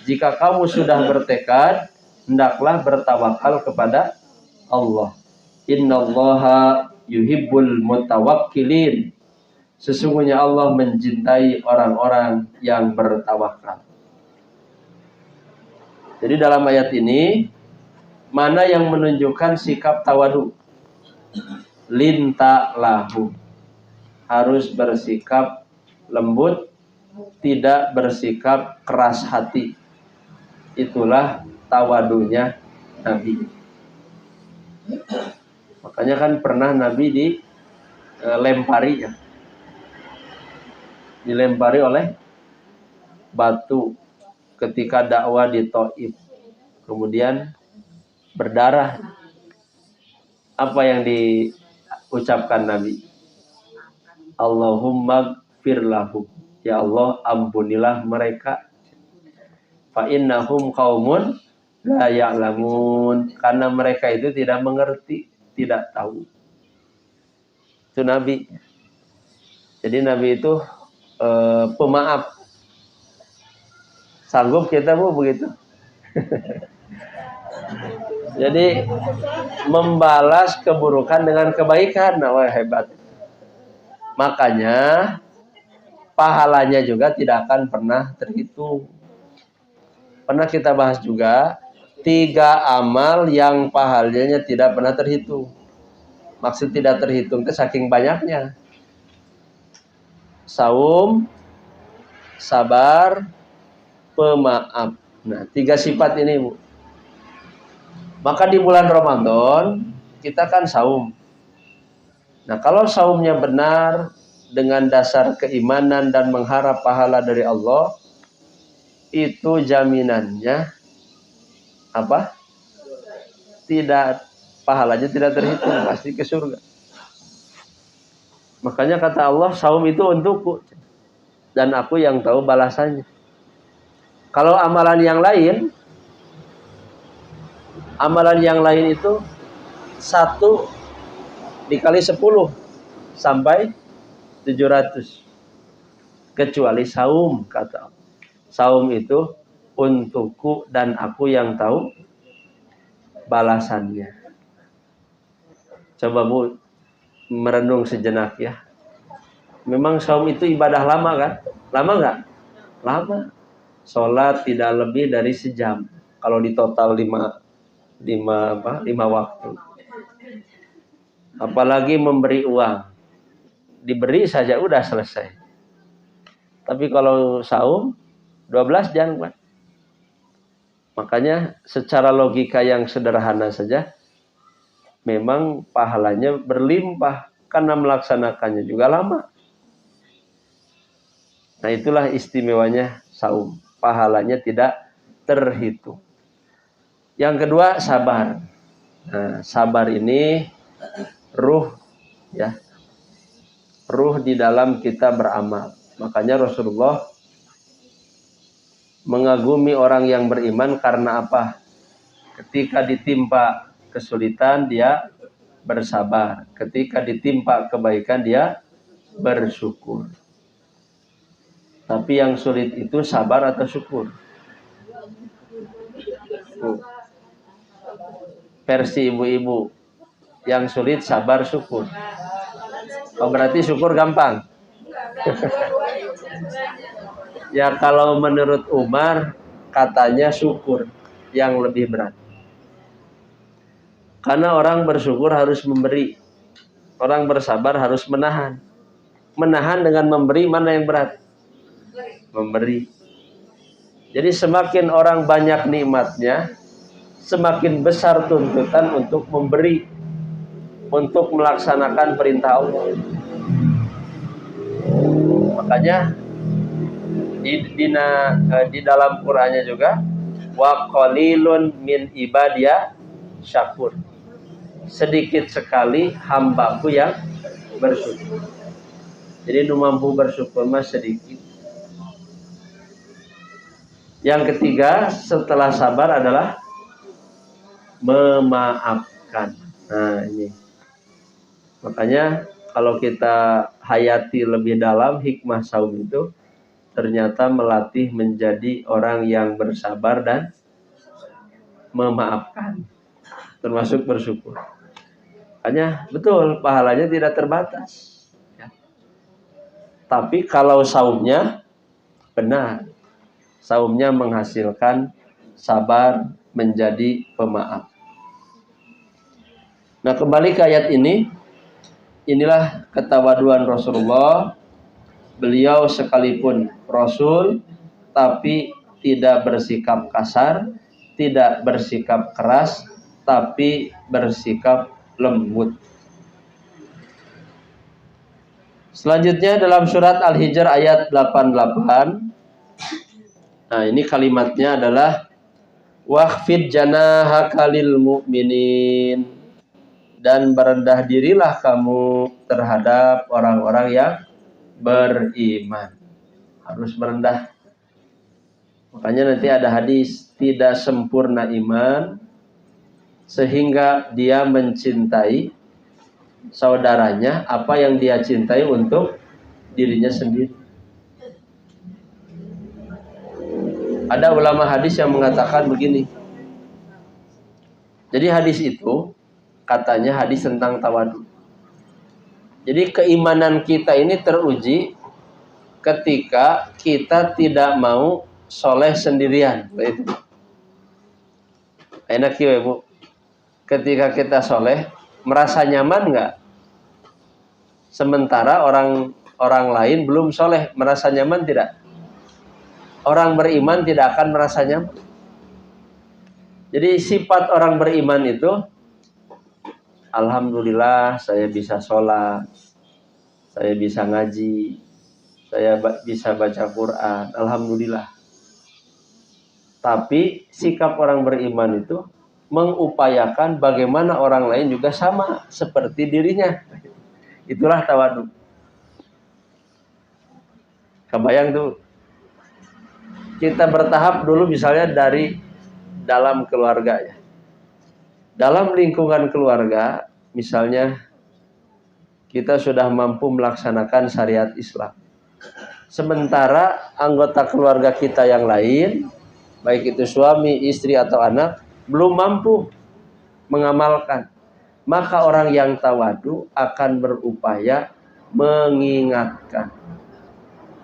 Jika kamu sudah bertekad, hendaklah bertawakal kepada Allah. Innallaha yuhibbul mutawakkilin. Sesungguhnya Allah mencintai orang-orang yang bertawakal. Jadi dalam ayat ini, mana yang menunjukkan sikap tawadu? Linta lahu. Harus bersikap lembut, tidak bersikap keras hati. Itulah tawadunya Nabi. Makanya kan pernah Nabi dilempari ya. Dilempari oleh batu ketika dakwah di Thaif. Kemudian berdarah. Apa yang diucapkan Nabi? Allahumma gfir lahum. Ya Allah, ampunilah mereka. Fa innahum qaumun la ya'lamun. Karena mereka itu tidak mengerti, tidak tahu. Itu Nabi. Jadi Nabi itu pemaaf. Sanggup kita Bu begitu? Jadi membalas keburukan dengan kebaikan. Nah, wah, hebat. Makanya pahalanya juga tidak akan pernah terhitung. Pernah kita bahas juga 3 amal yang pahalanya tidak pernah terhitung. Maksud tidak terhitung itu saking banyaknya. Saum, sabar, pemaaf. Nah, 3 sifat ini Bu. Maka di bulan Ramadan kita kan saum. Nah, kalau saumnya benar dengan dasar keimanan dan mengharap pahala dari Allah, itu jaminannya apa? Tidak, pahalanya tidak terhitung, pasti ke surga. Makanya kata Allah, saum itu untukku dan aku yang tahu balasannya. Kalau amalan yang lain itu 1 dikali 10 sampai 700. Kecuali saum, kata Allah. Saum itu untukku dan aku yang tahu balasannya. Coba Bu merenung sejenak ya. Memang saum itu ibadah lama kan? Lama nggak? Lama. Sholat tidak lebih dari sejam. Kalau di total 5 waktu. Apalagi memberi uang. Diberi saja udah selesai. Tapi kalau saum 12 jam Pak. Makanya secara logika yang sederhana saja, memang pahalanya berlimpah karena melaksanakannya juga lama. Nah, itulah istimewanya saum. Pahalanya tidak terhitung. Yang kedua, sabar. Nah, sabar ini ruh ya. Ruh di dalam kita beramal. Makanya Rasulullah mengagumi orang yang beriman karena apa? Ketika ditimpa kesulitan dia bersabar. Ketika ditimpa kebaikan dia bersyukur. Tapi yang sulit itu sabar atau syukur? Versi ibu-ibu. Yang sulit sabar syukur. Oh, berarti syukur gampang. Ya kalau menurut Umar katanya syukur yang lebih berat. Karena orang bersyukur harus memberi. Orang bersabar harus menahan. Menahan dengan memberi mana yang berat? Memberi. Jadi semakin orang banyak nikmatnya, semakin besar tuntutan untuk memberi, untuk melaksanakan perintah Allah. Makanya di dalam Qur'annya juga wa qalilun min ibadiya syakur. Sedikit sekali hambaku yang bersyukur. Jadi nu mampu bersyukur mah sedikit. Yang ketiga setelah sabar adalah memaafkan. Nah ini. Makanya kalau kita hayati lebih dalam hikmah saum itu ternyata melatih menjadi orang yang bersabar dan memaafkan. Termasuk bersyukur. Hanya betul pahalanya tidak terbatas. Ya. Tapi kalau saumnya benar. Saumnya menghasilkan sabar menjadi pemaaf. Nah kembali ke ayat ini. Inilah ketawaduan Rasulullah. Beliau sekalipun Rasul tapi tidak bersikap kasar, tidak bersikap keras, tapi bersikap lembut. Selanjutnya dalam surat Al-Hijr ayat 88. Nah, ini kalimatnya adalah waqfid janahaka lil mu'minin, dan berendah dirilah kamu terhadap orang-orang yang beriman. Harus merendah. Makanya nanti ada hadis tidak sempurna iman sehingga dia mencintai saudaranya apa yang dia cintai untuk dirinya sendiri. Ada ulama hadis yang mengatakan begini. Jadi hadis itu katanya hadis tentang tawadu. Jadi keimanan kita ini teruji ketika kita tidak mau soleh sendirian. Itu. Enak ya Bu. Ketika kita soleh, merasa nyaman nggak? Sementara orang lain belum soleh, merasa nyaman tidak? Orang beriman tidak akan merasa nyaman. Jadi sifat orang beriman itu, alhamdulillah saya bisa sholat, saya bisa ngaji, saya bisa baca Quran, alhamdulillah. Tapi sikap orang beriman itu mengupayakan bagaimana orang lain juga sama seperti dirinya. Itulah tawadu. Kebayang tuh. Kita bertahap dulu misalnya dari dalam keluarga ya. Dalam lingkungan keluarga, misalnya kita sudah mampu melaksanakan syariat Islam. Sementara anggota keluarga kita yang lain, baik itu suami, istri atau anak, belum mampu mengamalkan. Maka orang yang tawadu akan berupaya mengingatkan,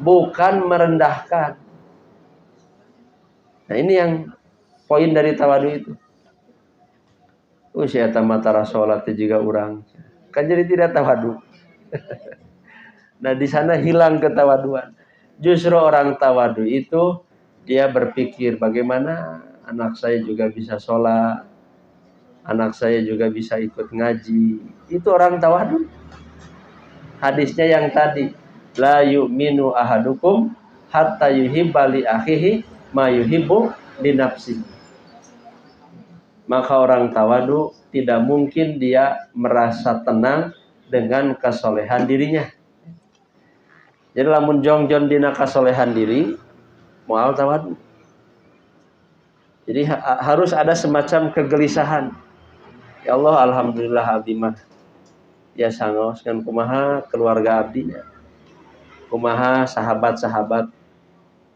bukan merendahkan. Nah ini yang poin dari tawadu itu. Usia tamatara sholat juga orang. Kan jadi tidak tawadu. Nah di sana hilang ketawaduan. Justru orang tawadu itu dia berpikir bagaimana anak saya juga bisa sholat, anak saya juga bisa ikut ngaji. Itu orang tawadu. Hadisnya yang tadi, la yu'minu ahadukum hatta yuhibba li akhihi ma yuhibbu li nafsihi. Maka orang tawadu tidak mungkin dia merasa tenang dengan kesolehan dirinya. Jadi lamun jongjon dina kesolehan diri, moal tawadu. Jadi harus ada semacam kegelisahan. Ya Allah, alhamdulillah abdi mah ya sangos kan kumaha keluarga abdinya. Kumaha sahabat-sahabat,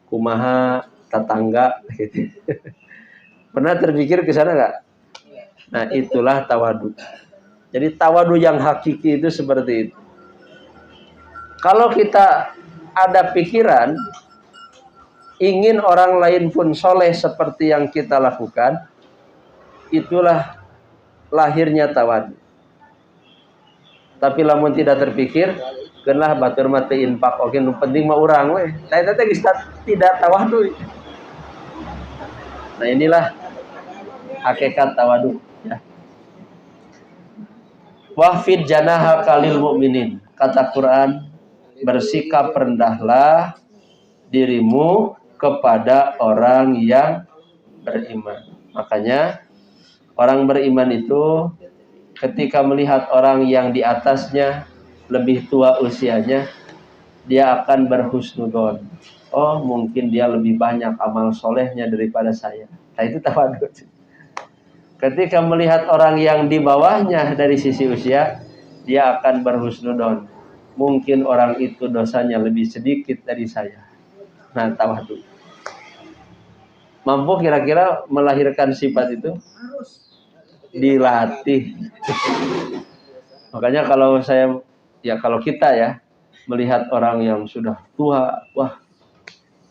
kumaha tetangga gitu. Pernah terpikir ke sana enggak? Nah, itulah tawadu. Jadi tawadu yang hakiki itu seperti itu. Kalau kita ada pikiran ingin orang lain pun soleh seperti yang kita lakukan, itulah lahirnya tawadu. Tapi lamun tidak terpikir, kenlah batur mati infak oke nu penting mah urang we. Saya teh tidak tawadu. Nah, inilah hakikat tawadu ya. Wahfid janaha kalil mu'minin. Kata Quran, bersikap rendahlah dirimu kepada orang yang beriman. Makanya orang beriman itu ketika melihat orang yang di atasnya lebih tua usianya, dia akan berhusnudzon. Oh, mungkin dia lebih banyak amal solehnya daripada saya. Nah, itu tawadhu. Ketika melihat orang yang di bawahnya dari sisi usia, dia akan berhusnudzon. Mungkin orang itu dosanya lebih sedikit dari saya. Nah, tawadhu. Mampu kira-kira melahirkan sifat itu? Dilatih. Makanya kalau kita ya melihat orang yang sudah tua, wah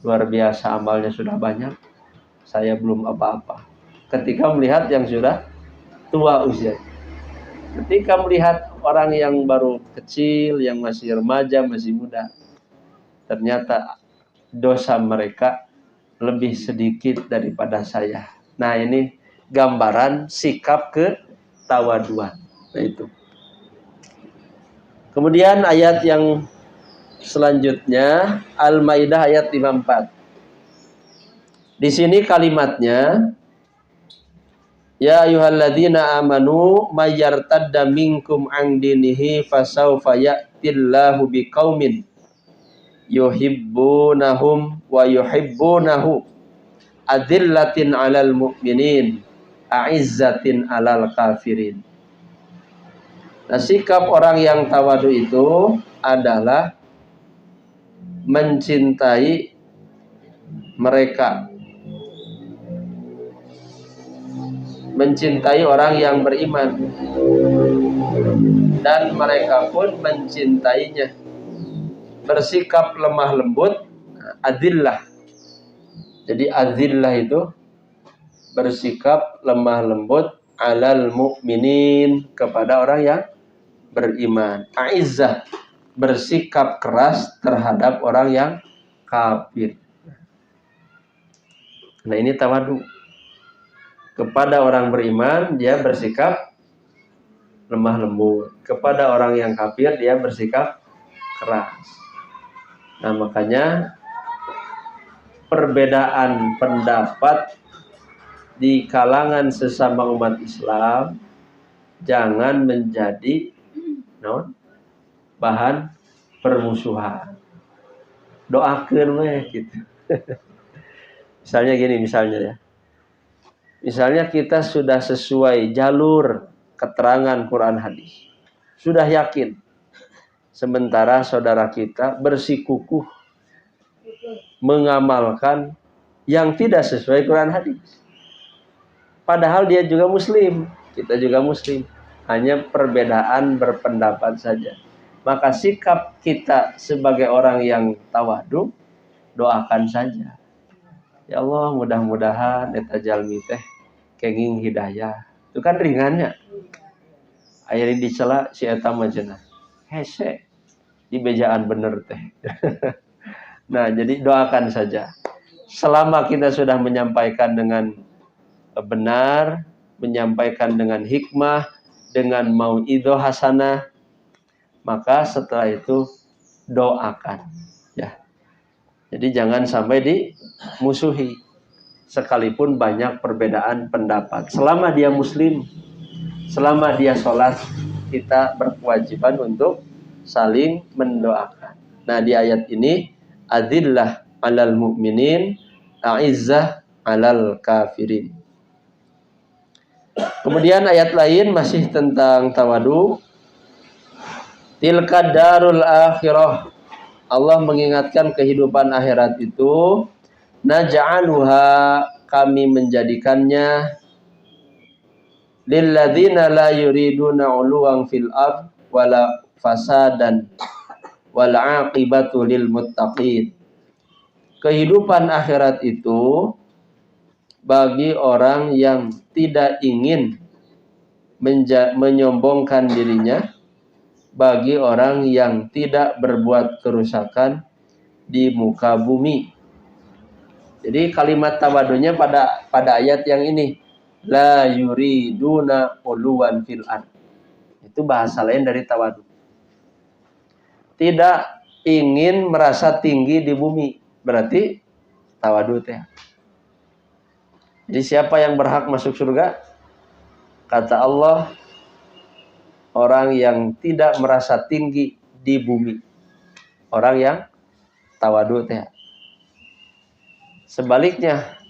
luar biasa amalnya sudah banyak, saya belum apa-apa. Ketika melihat yang sudah tua usia, ketika melihat orang yang baru kecil, yang masih remaja, masih muda, ternyata dosa mereka lebih sedikit daripada saya. Nah, ini gambaran sikap ketawaduan. Nah, itu. Kemudian ayat yang selanjutnya Al-Maidah ayat 54. Di sini kalimatnya, ya ayyuhalladzina amanu may yartadda minkum an dinihi fasawfa ya'tillahu biqaumin yuhibbunahum wa yuhibbunahu adillatin 'alal mu'minin a'izzatin 'alal kafirin. Nah, sikap orang yang tawadu itu adalah mencintai mereka, mencintai orang yang beriman, dan mereka pun mencintainya, bersikap lemah lembut, adillah. Jadi adillah itu bersikap lemah lembut alal mu'minin, kepada orang yang beriman. Aizzah, bersikap keras terhadap orang yang kafir. Nah, ini tawadu. Kepada orang beriman dia bersikap lemah lembut, kepada orang yang kafir dia bersikap keras. Nah, makanya perbedaan pendapat di kalangan sesama umat Islam jangan menjadi bahan permusuhan. Doakeun we gitu. Misalnya ya. Misalnya kita sudah sesuai jalur keterangan Quran hadis. Sudah yakin. Sementara saudara kita bersikukuh mengamalkan yang tidak sesuai Quran hadis. Padahal dia juga muslim, kita juga muslim. Hanya perbedaan berpendapat saja. Maka sikap kita sebagai orang yang tawadu, doakan saja. Ya Allah, mudah-mudahan eta jalmi teh kenging hidayah. Itu kan ringannya. Akhirnya dicela si eta mah cenah. Hese, di bejaan bener teh. Nah, jadi doakan saja. Selama kita sudah menyampaikan dengan benar, menyampaikan dengan hikmah, dengan mau'idhah hasanah, maka setelah itu doakan. Ya. Jadi jangan sampai dimusuhi. Sekalipun banyak perbedaan pendapat. Selama dia muslim, selama dia sholat, kita berkewajiban untuk saling mendoakan. Nah, di ayat ini, adillah alal mu'minin, a'izzah alal kafirin. Kemudian ayat lain masih tentang tawadu. Tilka darul akhirah. Allah mengingatkan kehidupan akhirat itu, naj'aluha, kami menjadikannya, lilladzina la yuriduna 'uluwan fil ard wala fasadan wal 'aqibatu lil muttaqin. Kehidupan akhirat itu bagi orang yang tidak ingin menyombongkan dirinya, bagi orang yang tidak berbuat kerusakan di muka bumi. Jadi kalimat tawadunya pada ayat yang ini, la yuriduna uluwan fil ard. Itu bahasa lain dari tawadu. Tidak ingin merasa tinggi di bumi. berarti tawadu teh. Jadi siapa yang berhak masuk surga? Kata Allah, orang yang tidak merasa tinggi di bumi. Orang yang tawadu teh. Sebaliknya,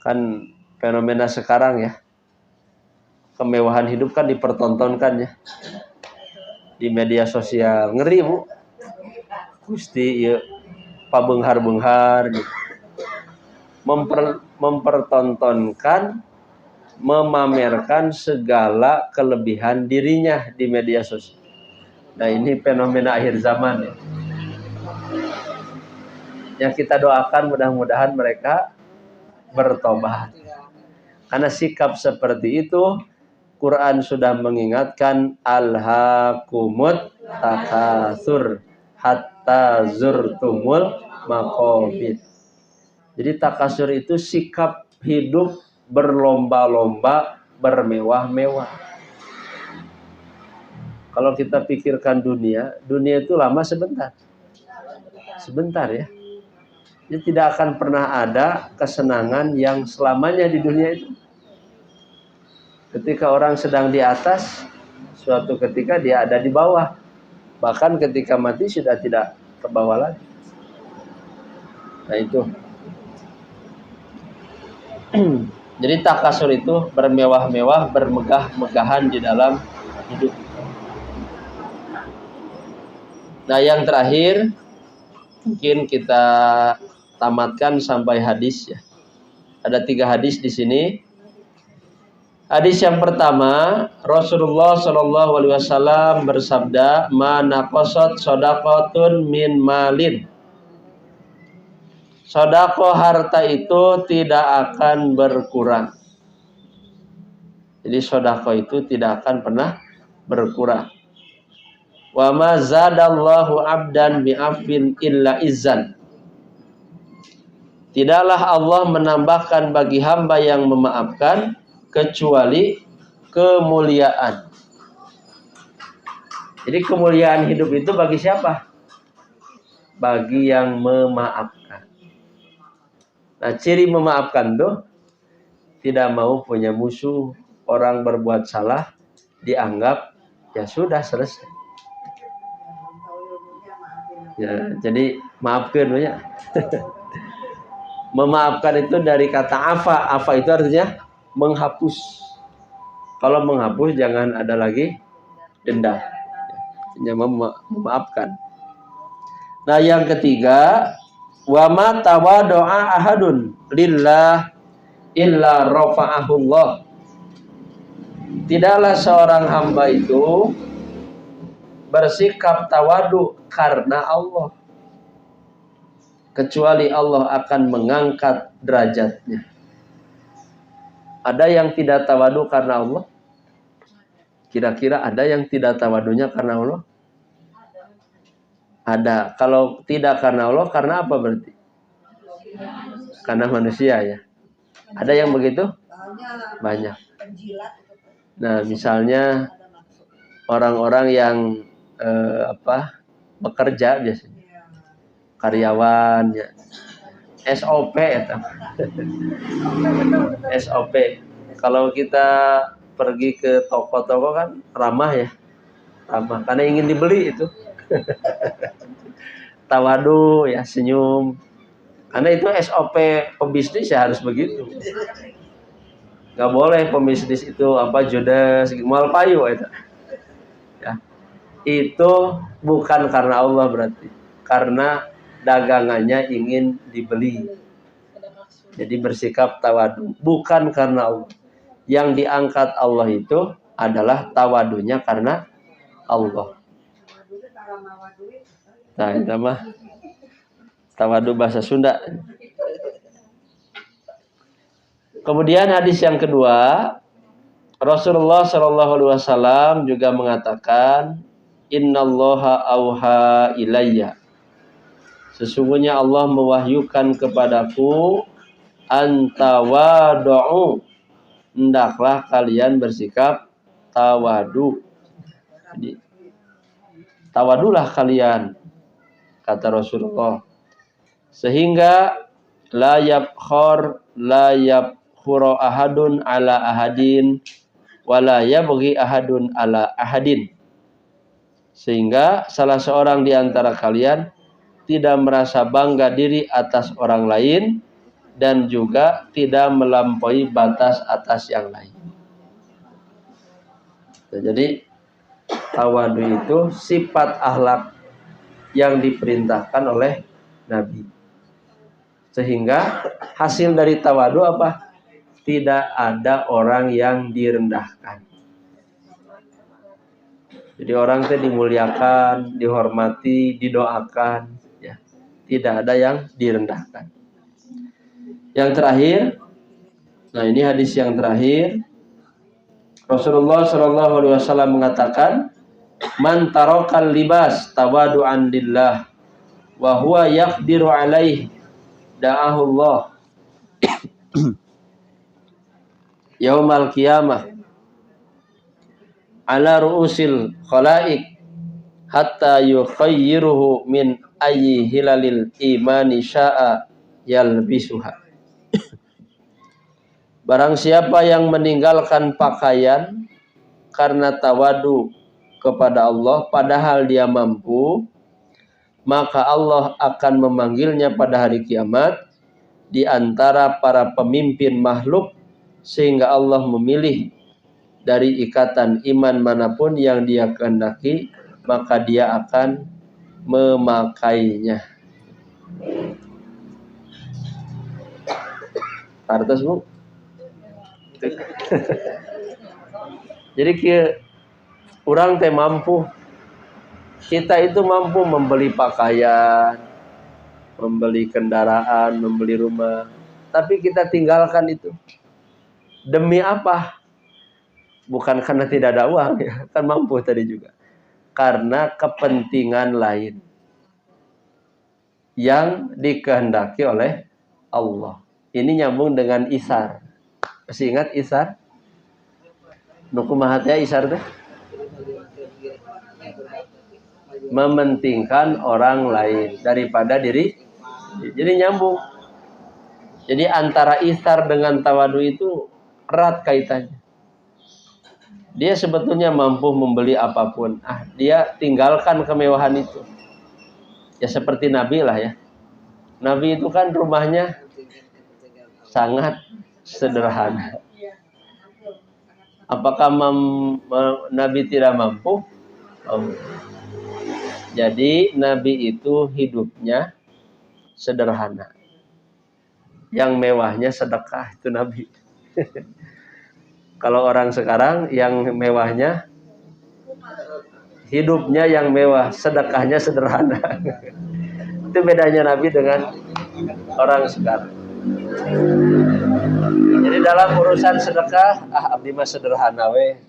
kan fenomena sekarang ya, kemewahan hidup kan dipertontonkan ya di media sosial. Ngeri bu, gusti ya pabenghar-benghar gitu. Mempertontonkan, memamerkan segala kelebihan dirinya di media sosial. Nah ini fenomena akhir zaman ya. Yang kita doakan mudah-mudahan mereka bertobat. Karena sikap seperti itu, Quran sudah mengingatkan alhaakumut takatsur hatta zurtumul maqabir. Jadi takasur itu sikap hidup berlomba-lomba, bermewah-mewah. Kalau kita pikirkan dunia itu lama sebentar. Sebentar ya. Jadi tidak akan pernah ada kesenangan yang selamanya di dunia itu. Ketika orang sedang di atas, suatu ketika dia ada di bawah. Bahkan ketika mati sudah tidak ke bawah lagi. Nah itu. Jadi takasur itu bermewah-mewah, bermegah-megahan di dalam hidup. Nah yang terakhir, mungkin kita tamatkan sampai hadis ya. Ada 3 hadis di sini. Hadis yang pertama, Rasulullah Shallallahu Alaihi Wasallam bersabda, "Mana qasat shadaqatun min malin." Sedekah harta itu tidak akan berkurang. Jadi sedekah itu tidak akan pernah berkurang. Wa ma zadallahu 'abdan bi'afin illa izzan. Tidaklah Allah menambahkan bagi hamba yang memaafkan kecuali kemuliaan. Jadi kemuliaan hidup itu bagi siapa? Bagi yang memaafkan. Nah, ciri memaafkan tuh tidak mau punya musuh. Orang berbuat salah dianggap ya sudah selesai. Ya, jadi maafkan ya. Memaafkan itu dari kata afa. Afa itu artinya menghapus. Kalau menghapus jangan ada lagi dendam. Artinya memaafkan. Nah, yang ketiga, wa ma tawadu'a ahadun lillah illa rafa'ahullah. Tidaklah seorang hamba itu bersikap tawadu karena Allah, kecuali Allah akan mengangkat derajatnya. Ada yang tidak tawadu karena Allah? Kira-kira ada yang tidak tawadunya karena Allah? Ada. Kalau tidak karena Allah, karena apa berarti? Karena manusia ya. Ada yang begitu? Banyak. Nah, misalnya orang-orang yang bekerja biasanya, karyawan ya, SOP itu. SOP. Kalau kita pergi ke toko-toko kan ramah ya, ramah karena ingin dibeli itu. Tawadu ya, senyum. Karena itu SOP pebisnis ya harus begitu. Gak boleh pembisnis itu judes, mal payu itu. Ya. Itu bukan karena Allah berarti. Karena dagangannya ingin dibeli. Jadi bersikap tawadu. Bukan karena Allah. Yang diangkat Allah itu adalah tawadunya karena Allah. Nah, itu mah tawadu bahasa Sunda. Kemudian hadis yang kedua, Rasulullah Shallallahu Alaihi Wasallam juga mengatakan, Innallaha auha ilayya. Sesungguhnya Allah mewahyukan kepadaku, antawadu'u. Hendaklah kalian bersikap tawadu. Jadi, tawadulah kalian, kata Rasulullah. Sehingga la yabkhuru ahadun ala ahadin wala yabghi ahadun ala ahadin. Sehingga salah seorang di antara kalian tidak merasa bangga diri atas orang lain dan juga tidak melampaui batas atas yang lain. Jadi tawadu itu sifat akhlak yang diperintahkan oleh Nabi. Sehingga hasil dari tawadu apa? Tidak ada orang yang direndahkan. Jadi orang itu dimuliakan, dihormati, didoakan, ya. Tidak ada yang direndahkan. Yang terakhir, nah ini hadis yang terakhir. Rasulullah Shallallahu Alaihi Wasallam mengatakan, "Man tarakal libas tawadu'an lillah, wa huwa yaqdiru alaih, da'ahu Allah yaumal qiyamah ala ru'usil khalaik hatta yukhayyiruhu min ayyi hilalil imani sya'a yalbisuha." Barang siapa yang meninggalkan pakaian karena tawadu kepada Allah padahal dia mampu, maka Allah akan memanggilnya pada hari kiamat di antara para pemimpin makhluk sehingga Allah memilih dari ikatan iman manapun yang dia kehendaki, maka dia akan memakainya. Artos, Bu? Jadi orang teh mampu, kita itu mampu membeli pakaian, membeli kendaraan, membeli rumah, tapi kita tinggalkan itu. Demi apa? Bukan karena tidak ada uang, ya, kan mampu tadi juga. Karena kepentingan lain yang dikehendaki oleh Allah. Ini nyambung dengan isar. Masih ingat isar? Nukumahatnya isar teh? Mementingkan orang lain daripada diri. Jadi nyambung. Jadi antara isar dengan tawadu itu erat kaitannya. Dia sebetulnya mampu membeli apapun. Dia tinggalkan kemewahan itu. Ya seperti Nabi lah ya. Nabi itu kan rumahnya sangat sederhana. Apakah Nabi tidak mampu? Jadi Nabi itu hidupnya sederhana. Yang mewahnya sedekah, itu Nabi. Kalau orang sekarang yang mewahnya hidupnya yang mewah, sedekahnya sederhana. Itu bedanya Nabi dengan orang sekarang. Jadi dalam urusan sedekah, abdi mah sederhana we.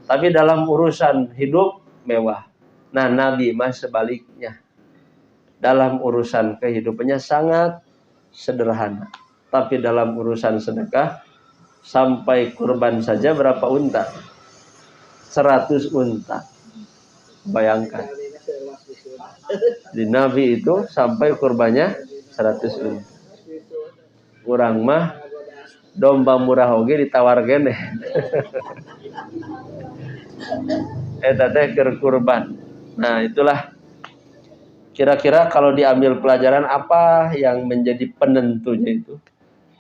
Tapi dalam urusan hidup mewah. Nah, Nabi mah sebaliknya. Dalam urusan kehidupannya sangat sederhana. Tapi dalam urusan sedekah sampai kurban saja berapa unta? 100 unta. Bayangkan. Di Nabi itu sampai kurbannya 100 unta. Kurang mah domba murah oge ditawar gene. Eta teh keur kurban. Nah, itulah kira-kira kalau diambil pelajaran apa yang menjadi penentunya itu.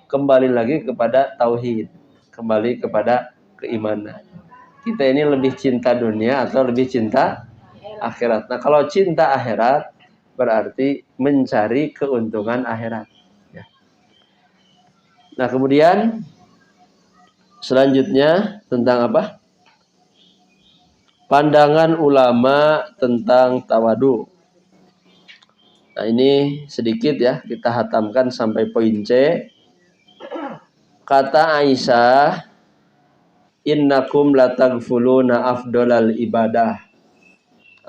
Kembali lagi kepada tauhid, kembali kepada keimanan. Kita ini lebih cinta dunia atau lebih cinta akhirat. Nah, kalau cinta akhirat berarti mencari keuntungan akhirat. Nah, kemudian selanjutnya tentang apa? Pandangan ulama tentang tawadu. Nah, ini sedikit ya, kita hatamkan sampai poin C. Kata Aisyah, "Innakum latagfuluna afdolal ibadah."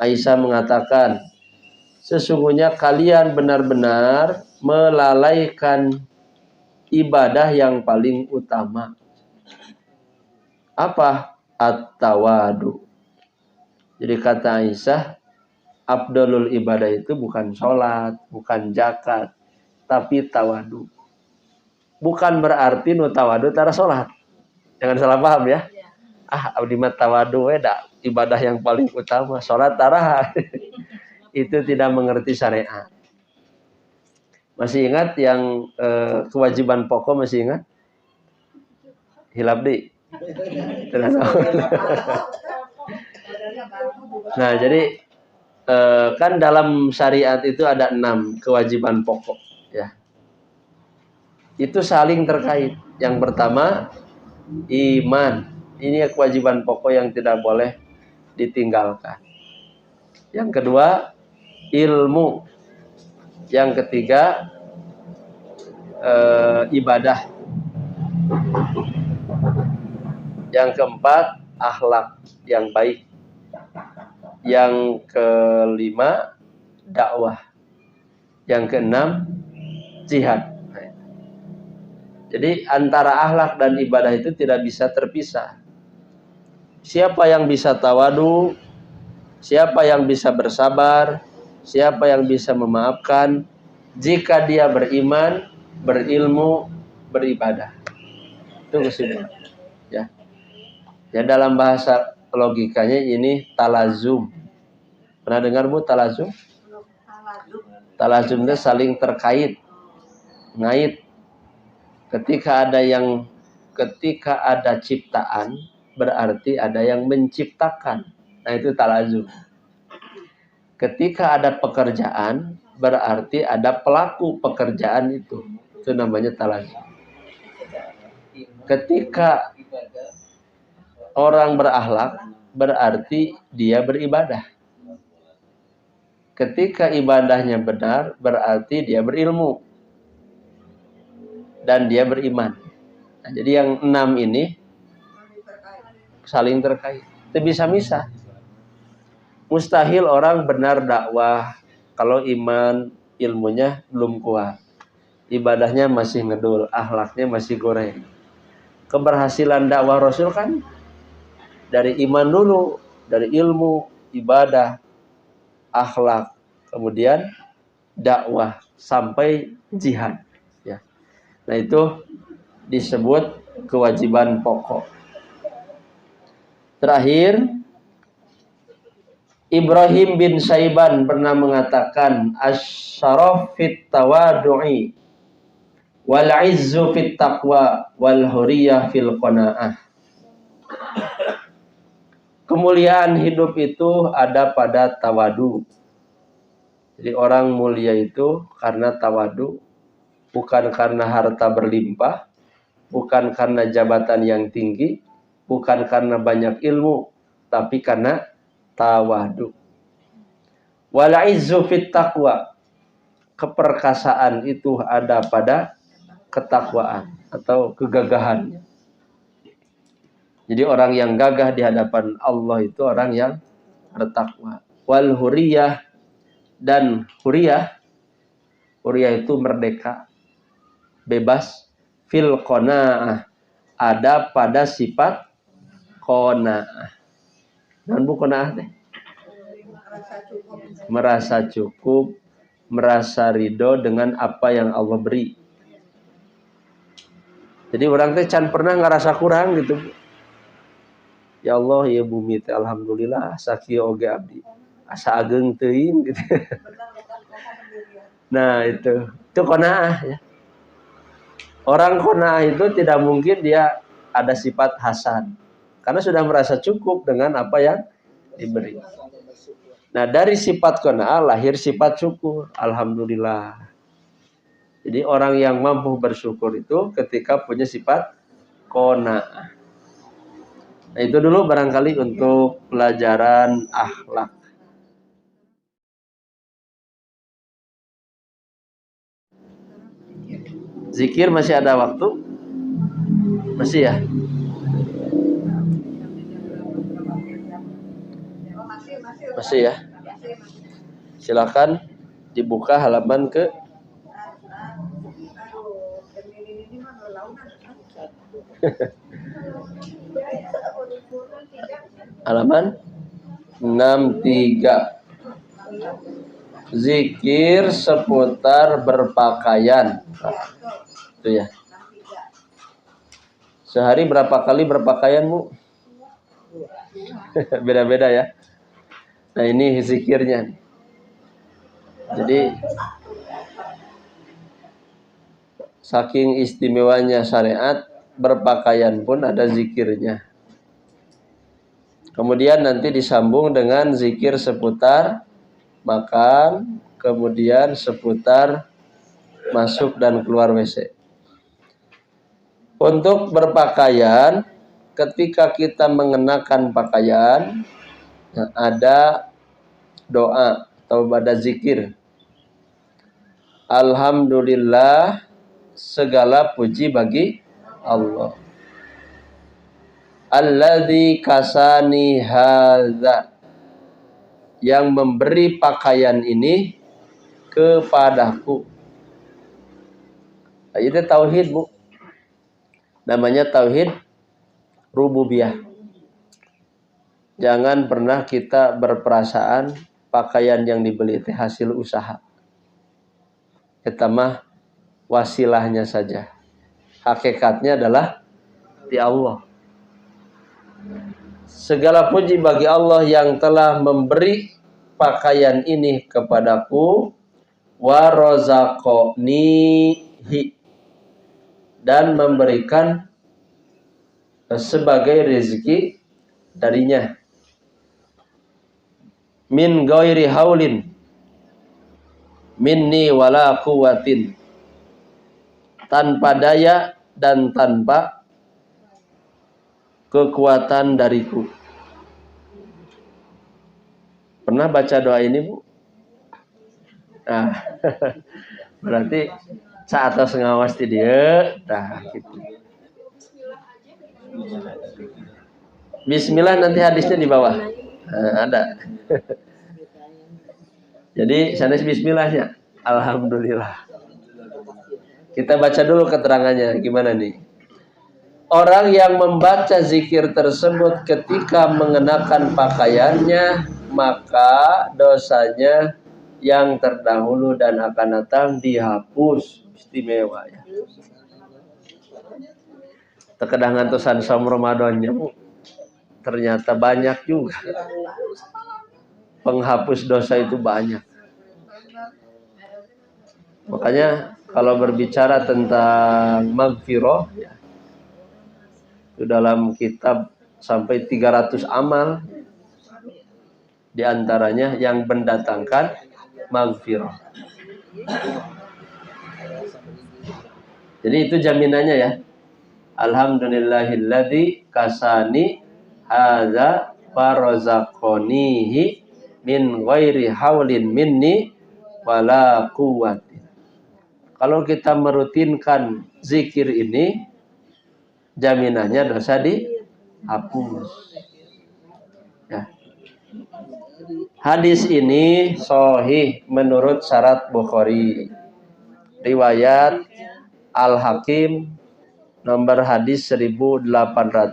Aisyah mengatakan, sesungguhnya kalian benar-benar melalaikan ibadah yang paling utama. Apa? At-tawadu. Jadi kata Aisyah, Afdalul ibadah itu bukan sholat, bukan zakat, tapi tawadu. Bukan berarti nu tawadu tara sholat. Jangan salah paham ya. Abdi mah tawadu da ibadah yang paling utama, sholat tara. Itu tidak mengerti syariat. Masih ingat yang kewajiban pokok, masih ingat? Hilap di. Nah, jadi kan dalam syariat itu ada 6 kewajiban pokok ya. Itu saling terkait. Yang pertama iman. Ini kewajiban pokok yang tidak boleh ditinggalkan. Yang kedua ilmu. Yang ketiga ibadah. Yang keempat akhlak yang baik. Yang kelima dakwah. Yang keenam jihad. Jadi antara akhlak dan ibadah itu tidak bisa terpisah. Siapa yang bisa tawadu, siapa yang bisa bersabar, siapa yang bisa memaafkan, jika dia beriman, berilmu, beribadah. Itu kesimpulan. Ya. Ya, dalam bahasa logikanya ini talazum. Pernah dengar Bu talazum? Talazum itu saling terkait, ngait. Ketika ada ciptaan, berarti ada yang menciptakan. Nah, itu talazum. Ketika ada pekerjaan, berarti ada pelaku pekerjaan itu. Itu namanya talazum. Ketika orang berakhlak, berarti dia beribadah. Ketika ibadahnya benar, berarti dia berilmu. Dan dia beriman. Nah, jadi yang 6 ini saling terkait. Itu bisa misah. Mustahil orang benar dakwah kalau iman ilmunya belum kuat. Ibadahnya masih ngedul, akhlaknya masih goreng. Keberhasilan dakwah Rasul kan dari iman dulu, dari ilmu, ibadah, akhlak, kemudian dakwah sampai jihad. Ya. Nah, itu disebut kewajiban pokok. Terakhir, Ibrahim bin Saiban pernah mengatakan asyaraf fit tawadu'i wal izzu fit taqwa wal huriyah fil qanaah. Kemuliaan hidup itu ada pada tawadu. Jadi orang mulia itu karena tawadu, bukan karena harta berlimpah, bukan karena jabatan yang tinggi, bukan karena banyak ilmu, tapi karena tawadu. Wal izzu fit taqwa. Keperkasaan itu ada pada ketakwaan atau kegagahan. Jadi orang yang gagah di hadapan Allah itu orang yang bertakwa. Wal huriyah, dan huriyah itu merdeka, bebas, fil qanaah, ada pada sifat qanaah. Dan bu qanaah teh merasa cukup, merasa ridho dengan apa yang Allah beri. Jadi orang teh can pernah ngerasa kurang gitu. Ya Allah, ya bumi teh alhamdulillah sakieu oge abdi asa ageung teuing gitu. Nah, itu qanaah ya. Orang qanaah itu tidak mungkin dia ada sifat hasan karena sudah merasa cukup dengan apa yang diberi. Nah, dari sifat qanaah lahir sifat syukur. Alhamdulillah. Jadi orang yang mampu bersyukur itu ketika punya sifat qanaah. Nah, itu dulu barangkali untuk pelajaran akhlak. Zikir masih ada waktu? Masih ya? Masih ya? Silakan dibuka halaman ke halaman 63. Zikir seputar berpakaian. Itu ya. Sehari berapa kali berpakaian, Bu? Beda-beda ya. Nah, ini zikirnya. Jadi saking istimewanya syariat, berpakaian pun ada zikirnya. Kemudian nanti disambung dengan zikir seputar makan, kemudian seputar masuk dan keluar WC. Untuk berpakaian, ketika kita mengenakan pakaian, ada doa atau ada zikir. Alhamdulillah, segala puji bagi Allah. Alladzi kasani hadza, yang memberi pakaian ini kepadaku. Nah, itu tauhid, Bu. Namanya tauhid rububiyah. Jangan pernah kita berperasaan pakaian yang dibeli itu hasil usaha. Kita mah wasilahnya saja. Hakikatnya adalah di Allah. Segala puji bagi Allah yang telah memberi pakaian ini kepadaku, wa razaqanihi, dan memberikan sebagai rezeki darinya, min ghairi haulin minni wala quwwatin, tanpa daya dan tanpa kekuatan dariku. Pernah baca doa ini, Bu? Nah, berarti saat atas ngawas di dia, nah gitu. Bismillah nanti hadisnya di bawah. Nah, ada. Jadi sanes bismillahnya. Alhamdulillah. Kita baca dulu keterangannya gimana nih? Orang yang membaca zikir tersebut ketika mengenakan pakaiannya, maka dosanya yang terdahulu dan akan datang dihapus. Istimewa ya. Terkadang antusan som Ramadannya, Bu, ternyata banyak juga. Penghapus dosa itu banyak. Makanya kalau berbicara tentang maghfirah ya, itu dalam kitab sampai 300 amal, di antaranya yang mendatangkan maghfirah. Jadi itu jaminannya ya. Alhamdulillahilladzi kasani hadza farazaqanihi min ghairi haulin minni wala quwwatin. Kalau kita merutinkan zikir ini, jaminannya dosa dihapus. Ya. Hadis ini sahih menurut syarat Bukhari. Riwayat Al-Hakim nomor hadis 1870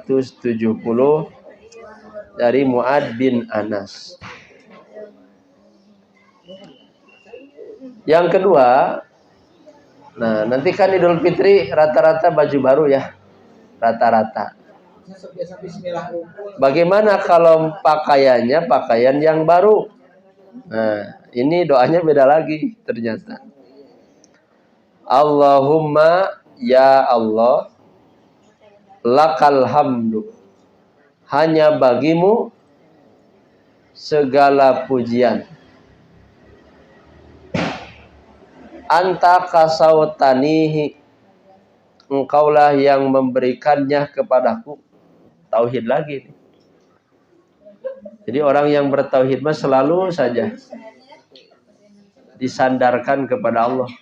dari Mu'ad bin Anas. Yang kedua, nah nanti kan Idul Fitri rata-rata baju baru ya. Rata-rata. Bagaimana kalau pakaiannya pakaian yang baru? Nah, ini doanya beda lagi ternyata. Allahumma ya Allah, lakal hamdu, hanya bagimu segala pujian. Anta kasautanihi, engkaulah yang memberikannya kepadaku. Tauhid lagi nih. Jadi orang yang bertauhid mah selalu saja disandarkan kepada Allah.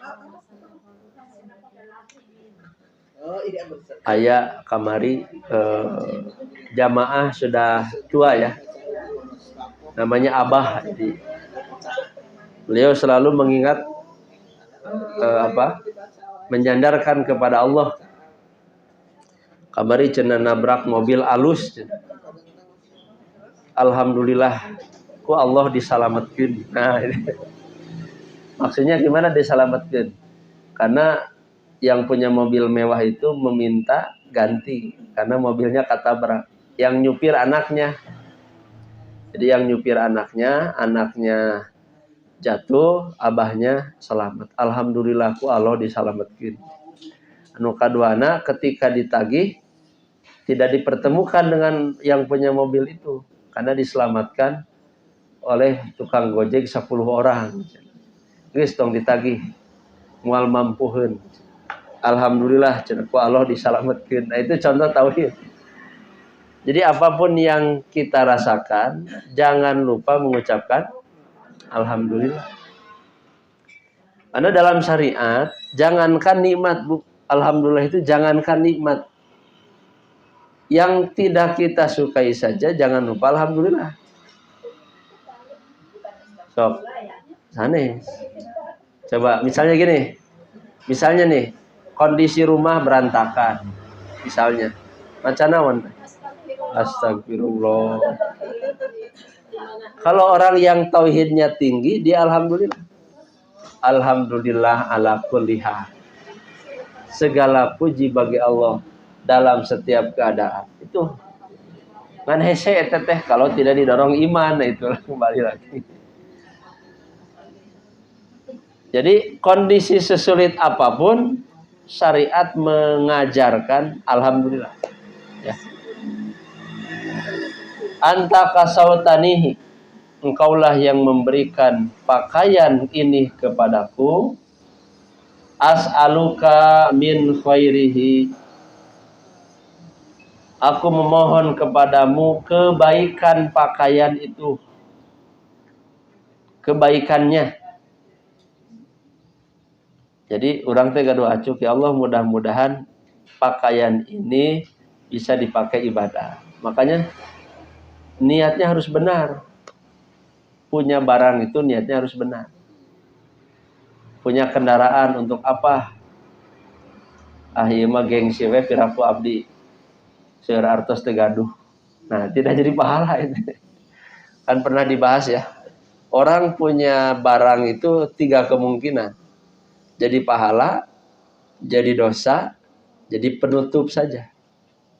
Aya kamari jamaah sudah tua ya. Namanya Abah. Jadi, beliau selalu mengingat menyandarkan kepada Allah. Kamari cenah nabrak mobil alus. Alhamdulillah ku Allah disalametkeun. Nah, maksudnya gimana disalametkeun? Karena yang punya mobil mewah itu meminta ganti karena mobilnya katabrak. Yang nyupir anaknya. Jadi yang nyupir anaknya jatuh, abahnya selamat. Alhamdulillah ku Allah disalametkeun. Anu kaduana ketika ditagih tidak dipertemukan dengan yang punya mobil itu karena diselamatkan oleh tukang gojek 10 orang. Geus tong ditagih moal mampuheun. Alhamdulillah cenah ku Allah disalametkeun. Nah itu contoh tauhid. Jadi apapun yang kita rasakan jangan lupa mengucapkan alhamdulillah. Karena dalam syariat jangankan nikmat, Bu. Alhamdulillah itu jangankan nikmat. Yang tidak kita sukai saja jangan lupa alhamdulillah. Sok. Sanes. Coba misalnya gini. Misalnya nih, kondisi rumah berantakan. Misalnya. Maca naon? Astagfirullah. Kalau orang yang tauhidnya tinggi, dia alhamdulillah. Alhamdulillah ala kulli hal. Segala puji bagi Allah dalam setiap keadaan. Itu ngan hese teteh kalau tidak didorong iman, itulah kembali lagi. Jadi kondisi sesulit apapun syariat mengajarkan alhamdulillah. Ya. Anta kasautanihi, engkaulah yang memberikan pakaian ini kepadaku. As'aluka min khairihi, aku memohon kepadamu kebaikan pakaian itu, kebaikannya. Jadi orang teh gaduh acuk, ya Allah mudah-mudahan pakaian ini bisa dipakai ibadah. Makanya niatnya harus benar. Punya barang itu niatnya harus benar. Punya kendaraan untuk apa? Ieu mah gengsi we piraku abdi. Seueur artos teu gaduh. Nah, tidak jadi pahala itu. Kan pernah dibahas ya. Orang punya barang itu 3 kemungkinan. Jadi pahala, jadi dosa, jadi penutup saja.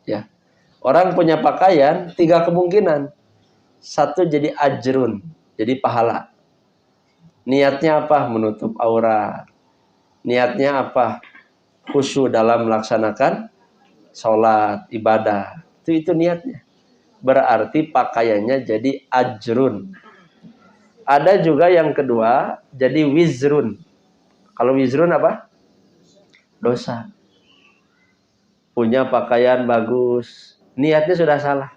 Ya. Orang punya pakaian 3 kemungkinan. 1 jadi ajrun, jadi pahala. Niatnya apa? Menutup aurat. Niatnya apa? Khusyuk dalam melaksanakan sholat, ibadah. Itu niatnya. Berarti pakaiannya jadi ajrun. Ada juga yang kedua, jadi wizrun. Kalau wizrun apa? Dosa. Punya pakaian bagus. Niatnya sudah salah.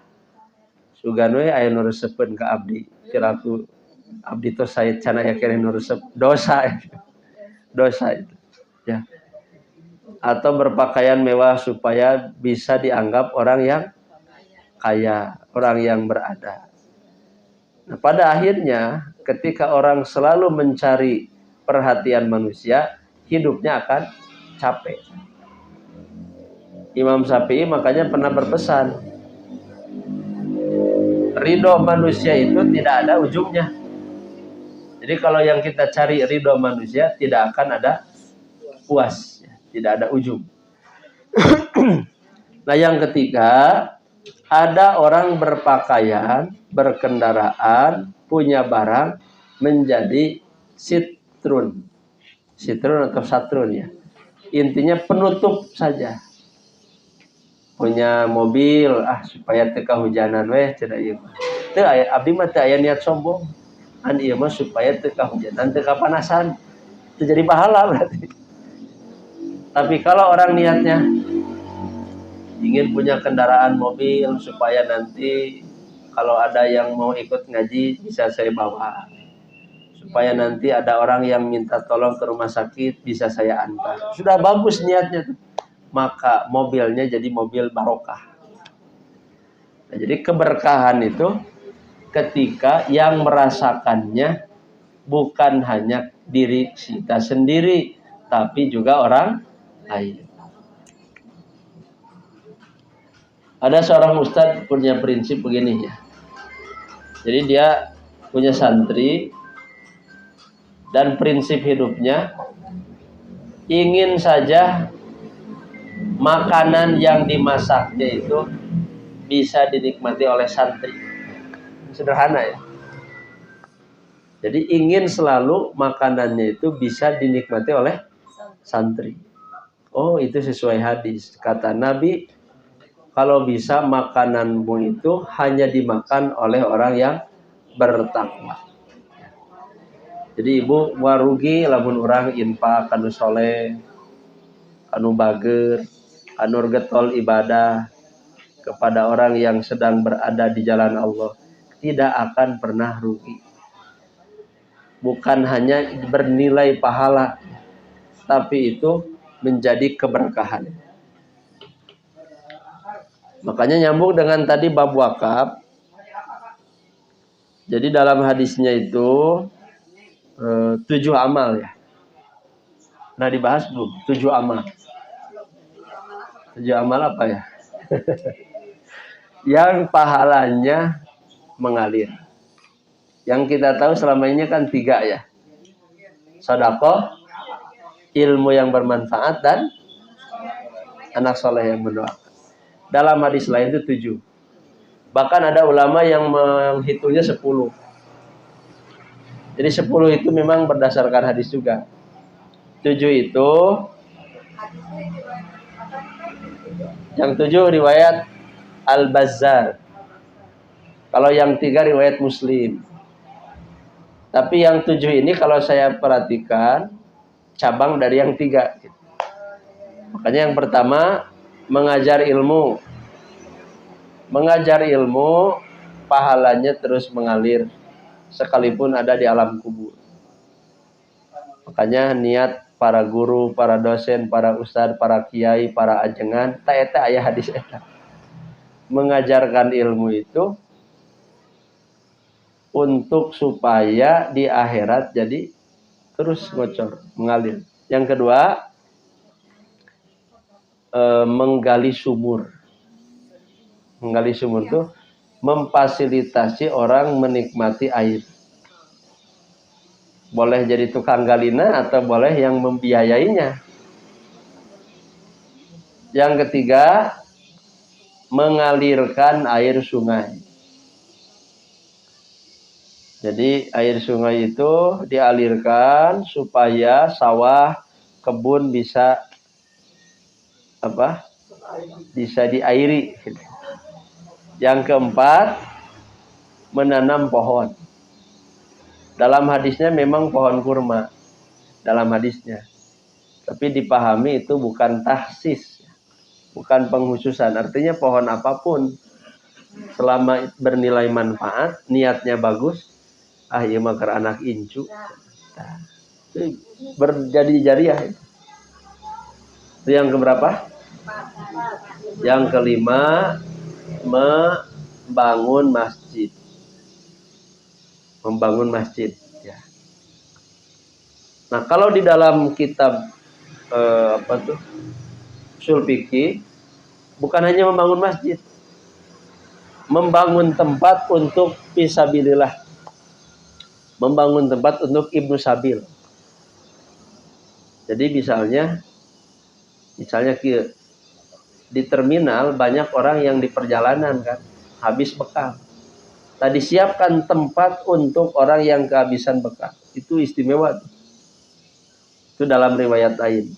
Sugan we aya nu resepkeun ka abdi. Kiraku abdi tos saya can aya keneh nu resep. Dosa itu. Dosa itu. Ya. Atau berpakaian mewah supaya bisa dianggap orang yang kaya, orang yang berada. Nah, pada akhirnya ketika orang selalu mencari perhatian manusia, hidupnya akan capek. Imam Syafi'i makanya pernah berpesan, ridho manusia itu tidak ada ujungnya. Jadi kalau yang kita cari ridho manusia tidak akan ada puas, tidak ada ujung. Nah yang ketiga, ada orang berpakaian, berkendaraan, punya barang menjadi sitrun atau satrun ya. Intinya penutup saja. Punya mobil, supaya teu kahujanan weh cenah ieu mah. Teu aya abdi mah teu aya niat sombong. An ieu mah supaya teu kahujanan, teu kapanasan. Itu jadi pahala berarti. Tapi kalau orang niatnya ingin punya kendaraan mobil supaya nanti kalau ada yang mau ikut ngaji bisa saya bawa. Supaya nanti ada orang yang minta tolong ke rumah sakit bisa saya antar. Sudah bagus niatnya tuh. Maka mobilnya jadi mobil barokah. Nah, jadi keberkahan itu ketika yang merasakannya bukan hanya diri kita sendiri, tapi juga orang lain. Ada seorang ustadz punya prinsip begini ya. Jadi dia punya santri dan prinsip hidupnya ingin saja makanan yang dimasaknya itu bisa dinikmati oleh santri. Sederhana ya. Jadi ingin selalu makanannya itu bisa dinikmati oleh santri. Oh, itu sesuai hadis. Kata Nabi, kalau bisa makananmu itu hanya dimakan oleh orang yang bertakwa. Jadi ibu warugi lamun orang infak kanu soleh, kanu bager, kanu getol ibadah kepada orang yang sedang berada di jalan Allah, tidak akan pernah rugi. Bukan hanya bernilai pahala, tapi itu menjadi keberkahan. Makanya nyambung dengan tadi bab wakaf. Jadi dalam hadisnya itu 7 amal ya. Nah dibahas belum? 7 amal. 7 amal apa ya? Yang pahalanya mengalir. Yang kita tahu selama ini kan 3 ya. Sedekah, ilmu yang bermanfaat, dan anak soleh yang mendoakan. Dalam hadis lain itu 7. Bahkan ada ulama yang menghitungnya 10. Jadi 10 itu memang berdasarkan hadis juga. 7 itu, yang 7 riwayat Al-Bazzar. Kalau yang 3 riwayat Muslim. Tapi yang 7 ini kalau saya perhatikan cabang dari yang 3. Makanya yang pertama mengajar ilmu. Mengajar ilmu pahalanya terus mengalir sekalipun ada di alam kubur. Makanya niat para guru, para dosen, para ustadz, para kiai, para ajengan, ta eta aya hadis eta. Mengajarkan ilmu itu untuk supaya di akhirat jadi terus ngocor, mengalir. Yang kedua, menggali sumur. Menggali sumur itu memfasilitasi orang menikmati air. Boleh jadi tukang galina atau boleh yang membiayainya. Yang ketiga, mengalirkan air sungai. Jadi air sungai itu dialirkan supaya sawah, kebun bisa bisa diairi. Yang keempat, menanam pohon. Dalam hadisnya memang pohon kurma. Dalam hadisnya. Tapi dipahami itu bukan tahsis. Bukan penghususan. Artinya pohon apapun. Selama bernilai manfaat, niatnya bagus. Iya makar anak incu. Berjadi jariah. Itu yang keberapa? Yang kelima, membangun masjid. Membangun masjid ya. Nah, kalau di dalam kitab usul fikih bukan hanya membangun masjid. Membangun tempat untuk fisabilillah. Membangun tempat untuk ibnu sabil. Jadi misalnya di terminal banyak orang yang di perjalanan kan habis bekal. Tadi siapkan tempat untuk orang yang kehabisan bekal. Itu istimewa. Itu dalam riwayat lain.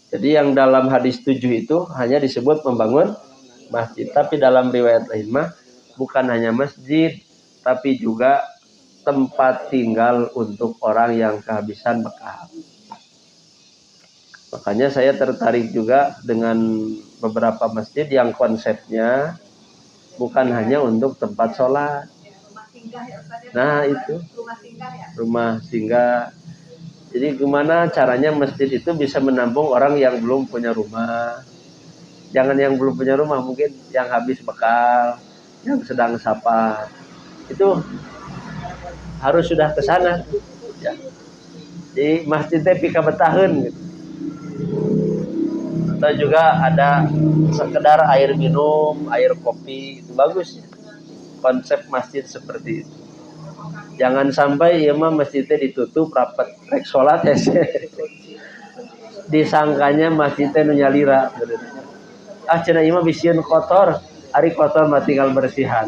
Jadi yang dalam hadis 7 itu hanya disebut membangun masjid. Tapi dalam riwayat lain mah bukan hanya masjid, tapi juga tempat tinggal untuk orang yang kehabisan bekal. Makanya saya tertarik juga dengan beberapa masjid yang konsepnya bukan hanya untuk tempat sholat. Nah itu rumah singgah. Jadi gimana caranya masjid itu bisa menampung orang yang belum punya rumah. Jangan yang belum punya rumah, mungkin yang habis bekal, yang sedang safar. Itu harus sudah ke sana. Ya. Di masjidnya pika betaheun gitu. Atau juga ada sekedar air minum, air kopi, itu bagus ya. Konsep masjid seperti itu. Jangan sampai ieu mah masjidnya ditutup rapat rek salat disangkanya masjidnya nu nyalira. Ah cenah ieu mah bisieun kotor, ari kotor mah tinggal bersihan.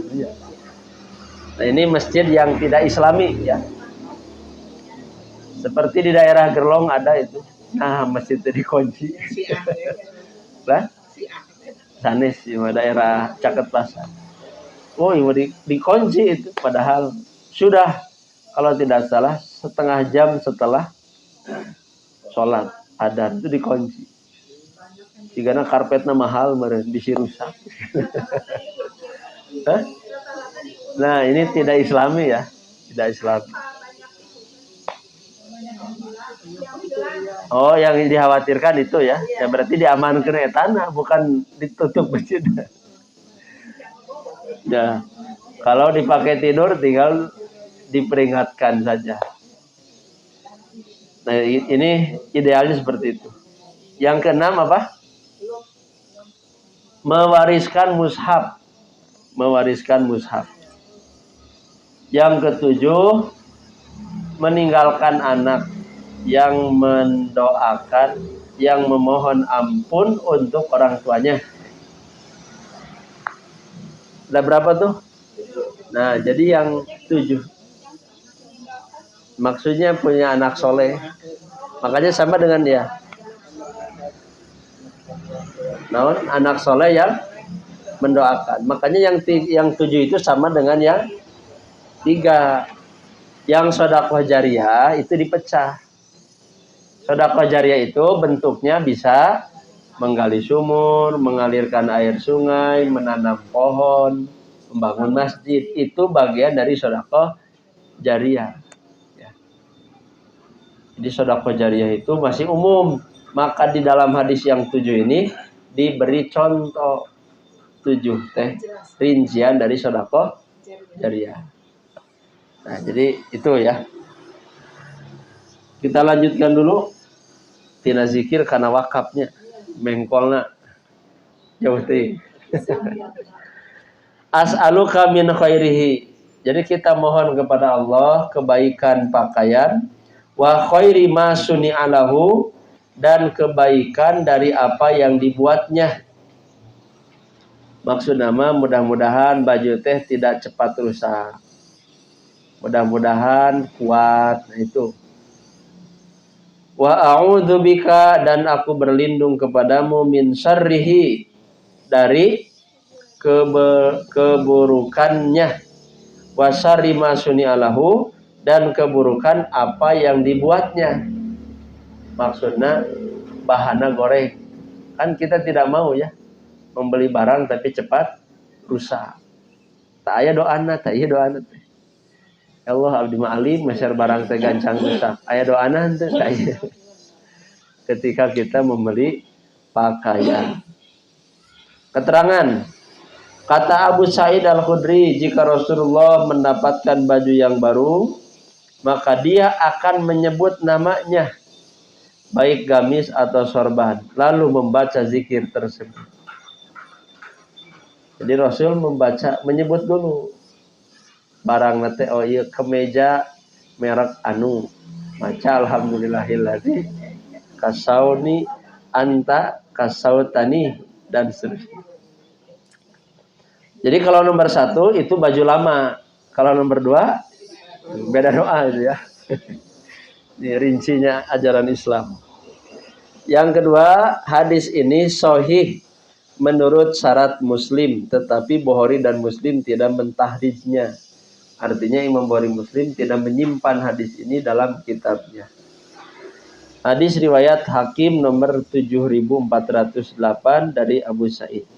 Nah, ini masjid yang tidak islami ya. Seperti di daerah Gerlong ada itu. Nah, masjidnya dikunci. Lah? Sanes di daerah Caket Pasar. Oh, ini dikunci itu padahal sudah kalau tidak salah setengah jam setelah sholat adzan itu dikunci. Jika karpetnya mahal meureun bisi rusak. Nah, ini tidak islami ya. Tidak islami. Oh, yang dikhawatirkan itu ya. Ya berarti diamankan tanah, bukan ditutup masjid. Ya. Kalau dipakai tidur tinggal diperingatkan saja. Nah, ini idealnya seperti itu. Yang keenam apa? Mewariskan mushaf. Mewariskan mushaf. Yang ketujuh, meninggalkan anak yang mendoakan, yang memohon ampun untuk orang tuanya. Ada berapa tuh? Nah, jadi yang 7. Maksudnya punya anak soleh. Makanya sama dengan dia. Nah, anak soleh yang mendoakan. Makanya yang 7 itu sama dengan yang 3. Yang sedekah jariyah itu dipecah. Sedekah jariyah itu bentuknya bisa menggali sumur, mengalirkan air sungai, menanam pohon, membangun masjid. Itu bagian dari sedekah jariyah. Ya. Jadi sedekah jariyah itu masih umum. Maka di dalam hadis yang 7 ini diberi contoh 7 rincian dari sedekah jariyah. Nah, jadi itu ya. Kita lanjutkan dulu. Tina zikir karena wakafnya. Mengkolna jauh teh. As'aluka min khairihi. Jadi kita mohon kepada Allah kebaikan pakaian. Wa khairi ma suni'alahu. Dan kebaikan dari apa yang dibuatnya. Maksud nama mudah-mudahan baju teh tidak cepat rusak. Mudah-mudahan kuat. Nah itu. Wa a'udzubika, dan aku berlindung kepadamu min syarrihi, dari keburukannya. Wa syarri ma suni'alahu, dan keburukan apa yang dibuatnya. Maksudnya bahannya goreng. Kan kita tidak mau ya membeli barang tapi cepat rusak. Tak aya doana, tak iya doana. Ya Allah abdi ma'alim meser barang teh gancang rusak. Aya doana teh saya. Ketika kita membeli pakaian. Keterangan. Kata Abu Sa'id Al-Khudri, jika Rasulullah mendapatkan baju yang baru, maka dia akan menyebut namanya, baik gamis atau sorban, lalu membaca zikir tersebut. Jadi Rasul menyebut dulu barang nate, oh iya kemeja merek anu, maca alhamdulillahilladzi kasauni anta kasautani, dan seterusnya. Jadi kalau nomor 1 itu baju lama, kalau nomor 2 beda doa itu ya. Ini rincinya ajaran Islam. Yang kedua, hadis ini sahih menurut syarat Muslim, tetapi Bukhari dan Muslim tidak mentahrijnya. Artinya Imam Bukhari Muslim tidak menyimpan hadis ini dalam kitabnya. Hadis riwayat Hakim nomor 7408 dari Abu Sa'id.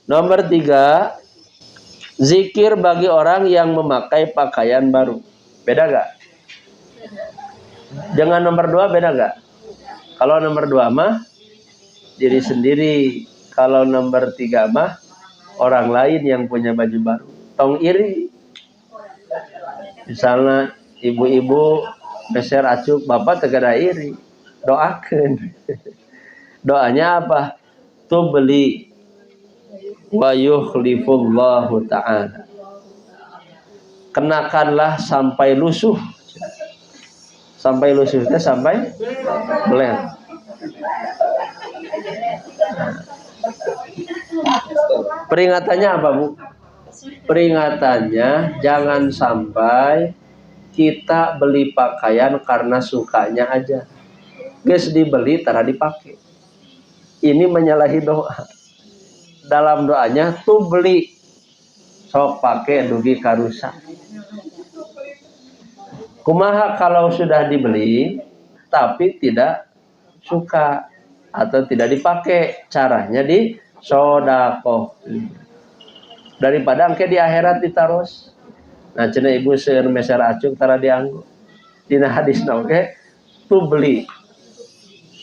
Nomor 3, zikir bagi orang yang memakai pakaian baru. Beda gak? Dengan nomor 2 beda gak? Kalau nomor 2 mah diri sendiri. Kalau nomor 3 mah orang lain yang punya baju baru. Tong iri. Misalnya ibu-ibu meser acuk, bapak tegada iri. Doakan. Doanya apa? Tuh beli wa yukhlifullahu ta'ala. kenakanlah sampai lusuh. Sampai lusuh itu sampai beler. Peringatannya apa, Bu? Peringatannya jangan sampai kita beli pakaian karena sukanya aja. Geus dibeli tara dipakai. Ini menyalahi doa. Dalam doanya tuh beli sok pakai dugi karusa. Kumaha kalau sudah dibeli tapi tidak suka atau tidak dipakai, caranya di sodako daripada angke di akhirat ditaros. Nah cenah ibu seueur meser acung tara dianggo dina hadisna oke tuh beli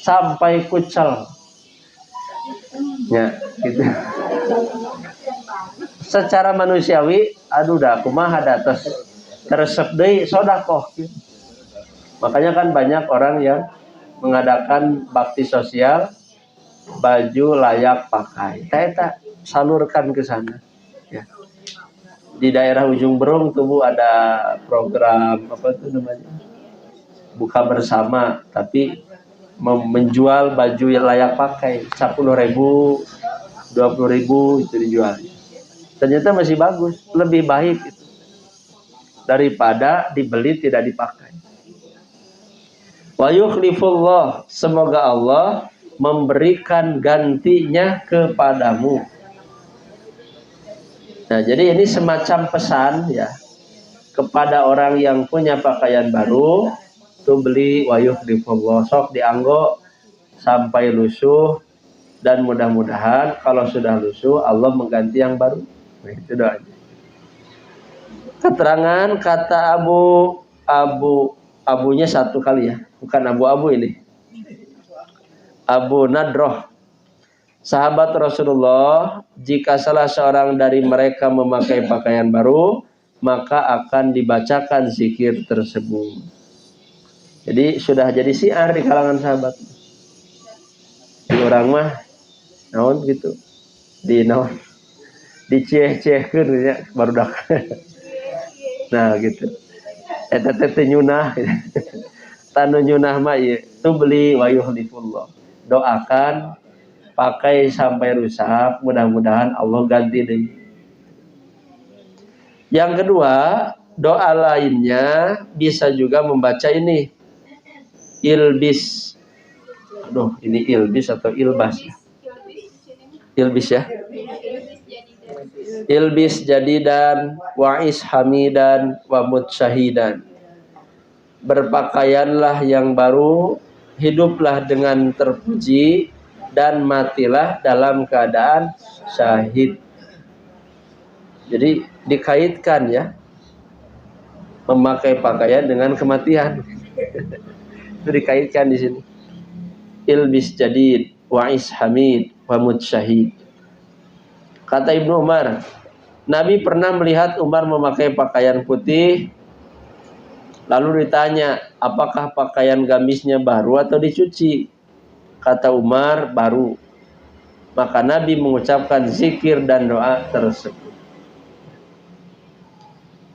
sampai kucel ya gitu. Secara manusiawi aduh dah kumaha da teresep deui sodaqoh gitu. Makanya kan banyak orang yang mengadakan bakti sosial baju layak pakai. Kita salurkan ke sana. Ya. Di daerah Ujung Berung tuh Bu ada program apa tuh namanya? Buka bersama, tapi menjual baju yang layak pakai 10.000, 20.000 itu dijual. Ternyata masih bagus, lebih baik itu daripada dibeli tidak dipakai. Wa yukhlifullah, semoga Allah memberikan gantinya kepadamu. Nah, jadi ini semacam pesan ya kepada orang yang punya pakaian baru, tuh beli wa yukhlifullah, sok dianggo sampai lusuh dan mudah-mudahan kalau sudah lusuh Allah mengganti yang baru. Nah, itu doanya. Keterangan kata abunya satu kali ya, bukan abu-abu ini. Abu Nadroh, sahabat Rasulullah, jika salah seorang dari mereka memakai pakaian baru, maka akan dibacakan zikir tersebut. Jadi sudah jadi syiar di kalangan sahabat. Di orang mah, naon gitu, di naon, diceh-cehkeun ya barudak. Nah gitu. Eta teh nyunah. Tanu nyunah mah ieu, tu beli wa yuhlifullah. Doakan pakai sampai rusak, mudah-mudahan Allah ganti deh. Yang kedua, doa lainnya bisa juga membaca ini. Ilbis. Aduh, ini ilbis atau ilbas ya? Ilbis ya. Ilbis jadidan wa'is hamidan wa mutsyahidan. Berpakaianlah yang baru, hiduplah dengan terpuji, dan matilah dalam keadaan syahid. Jadi dikaitkan ya, memakai pakaian dengan kematian. Itu dikaitkan di sini. Ilbis jadid wa'is hamid wa mutsyahiid. Kata Ibnu Umar, Nabi pernah melihat Umar memakai pakaian putih, lalu ditanya, apakah pakaian gamisnya baru atau dicuci? Kata Umar, baru. Maka Nabi mengucapkan zikir dan doa tersebut.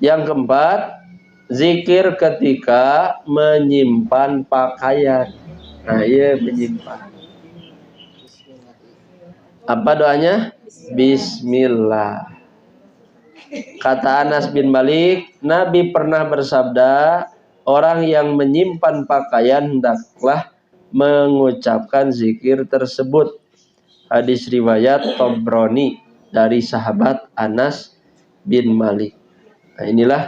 Yang keempat, zikir ketika menyimpan pakaian. Nah, iya menyimpan. Apa doanya? Bismillah. Kata Anas bin Malik, Nabi pernah bersabda, orang yang menyimpan pakaian hendaklah mengucapkan zikir tersebut. Hadis riwayat Tabrani dari sahabat Anas bin Malik. Nah, inilah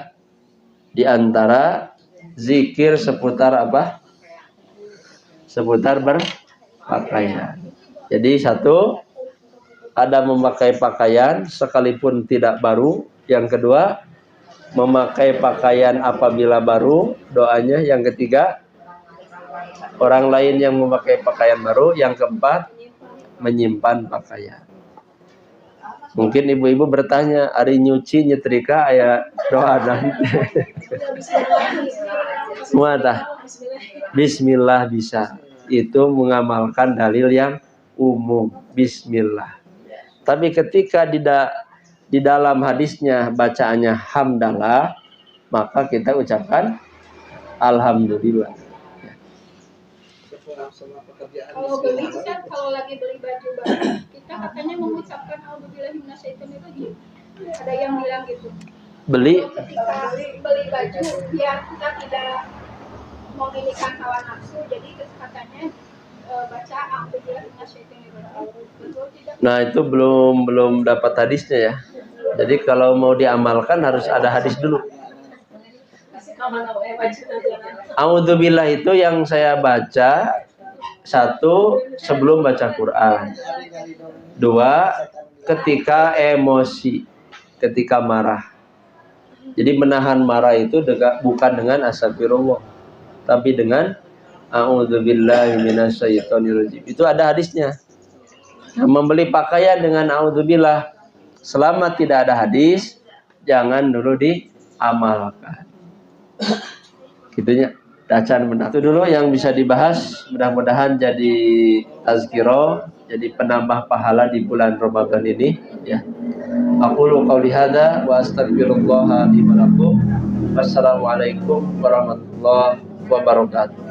diantara zikir seputar apa? Seputar berpakaian. Jadi satu, ada memakai pakaian sekalipun tidak baru. Yang kedua, memakai pakaian apabila baru, doanya. Yang ketiga, orang lain yang memakai pakaian baru. Yang keempat, menyimpan pakaian. Mungkin ibu-ibu bertanya, ari nyuci nyetrika aya doa dan semua dah. Bismillah bisa. Itu mengamalkan dalil yang umum. Bismillah. Tapi ketika di dalam hadisnya bacaannya hamdalah, maka kita ucapkan alhamdulillah. Kalau beli kan, kalau lagi beli baju baru, kita katanya mengucapkan auzubillahi minasyaitonir rajim. Ada yang bilang gitu. Beli Ketika beli baju, biar kita tidak memiliki hawa nafsu, jadi katanya baca auzubillahi minasyaitonir rajim. Betul tidak? Nah, itu belum dapat hadisnya ya. Jadi kalau mau diamalkan harus ada hadis dulu. A'udzubillah itu yang saya baca, satu, sebelum baca Quran. Dua, ketika emosi, ketika marah. Jadi menahan marah itu bukan dengan astagfirullah, tapi dengan a'udzubillahi minasyaitonirrajim. Itu ada hadisnya. Nah, membeli pakaian dengan a'udzubillah, selama tidak ada hadis, jangan dulu diamalkan. Gitunya. Bacaan benar. Itu dulu yang bisa dibahas. Mudah-mudahan jadi tazkiro, jadi penambah pahala di bulan Ramadan ini. Ya. Aqulu qouli hadza wa astaghfirullah li wa lakum. Wassalamualaikum warahmatullahi wabarakatuh.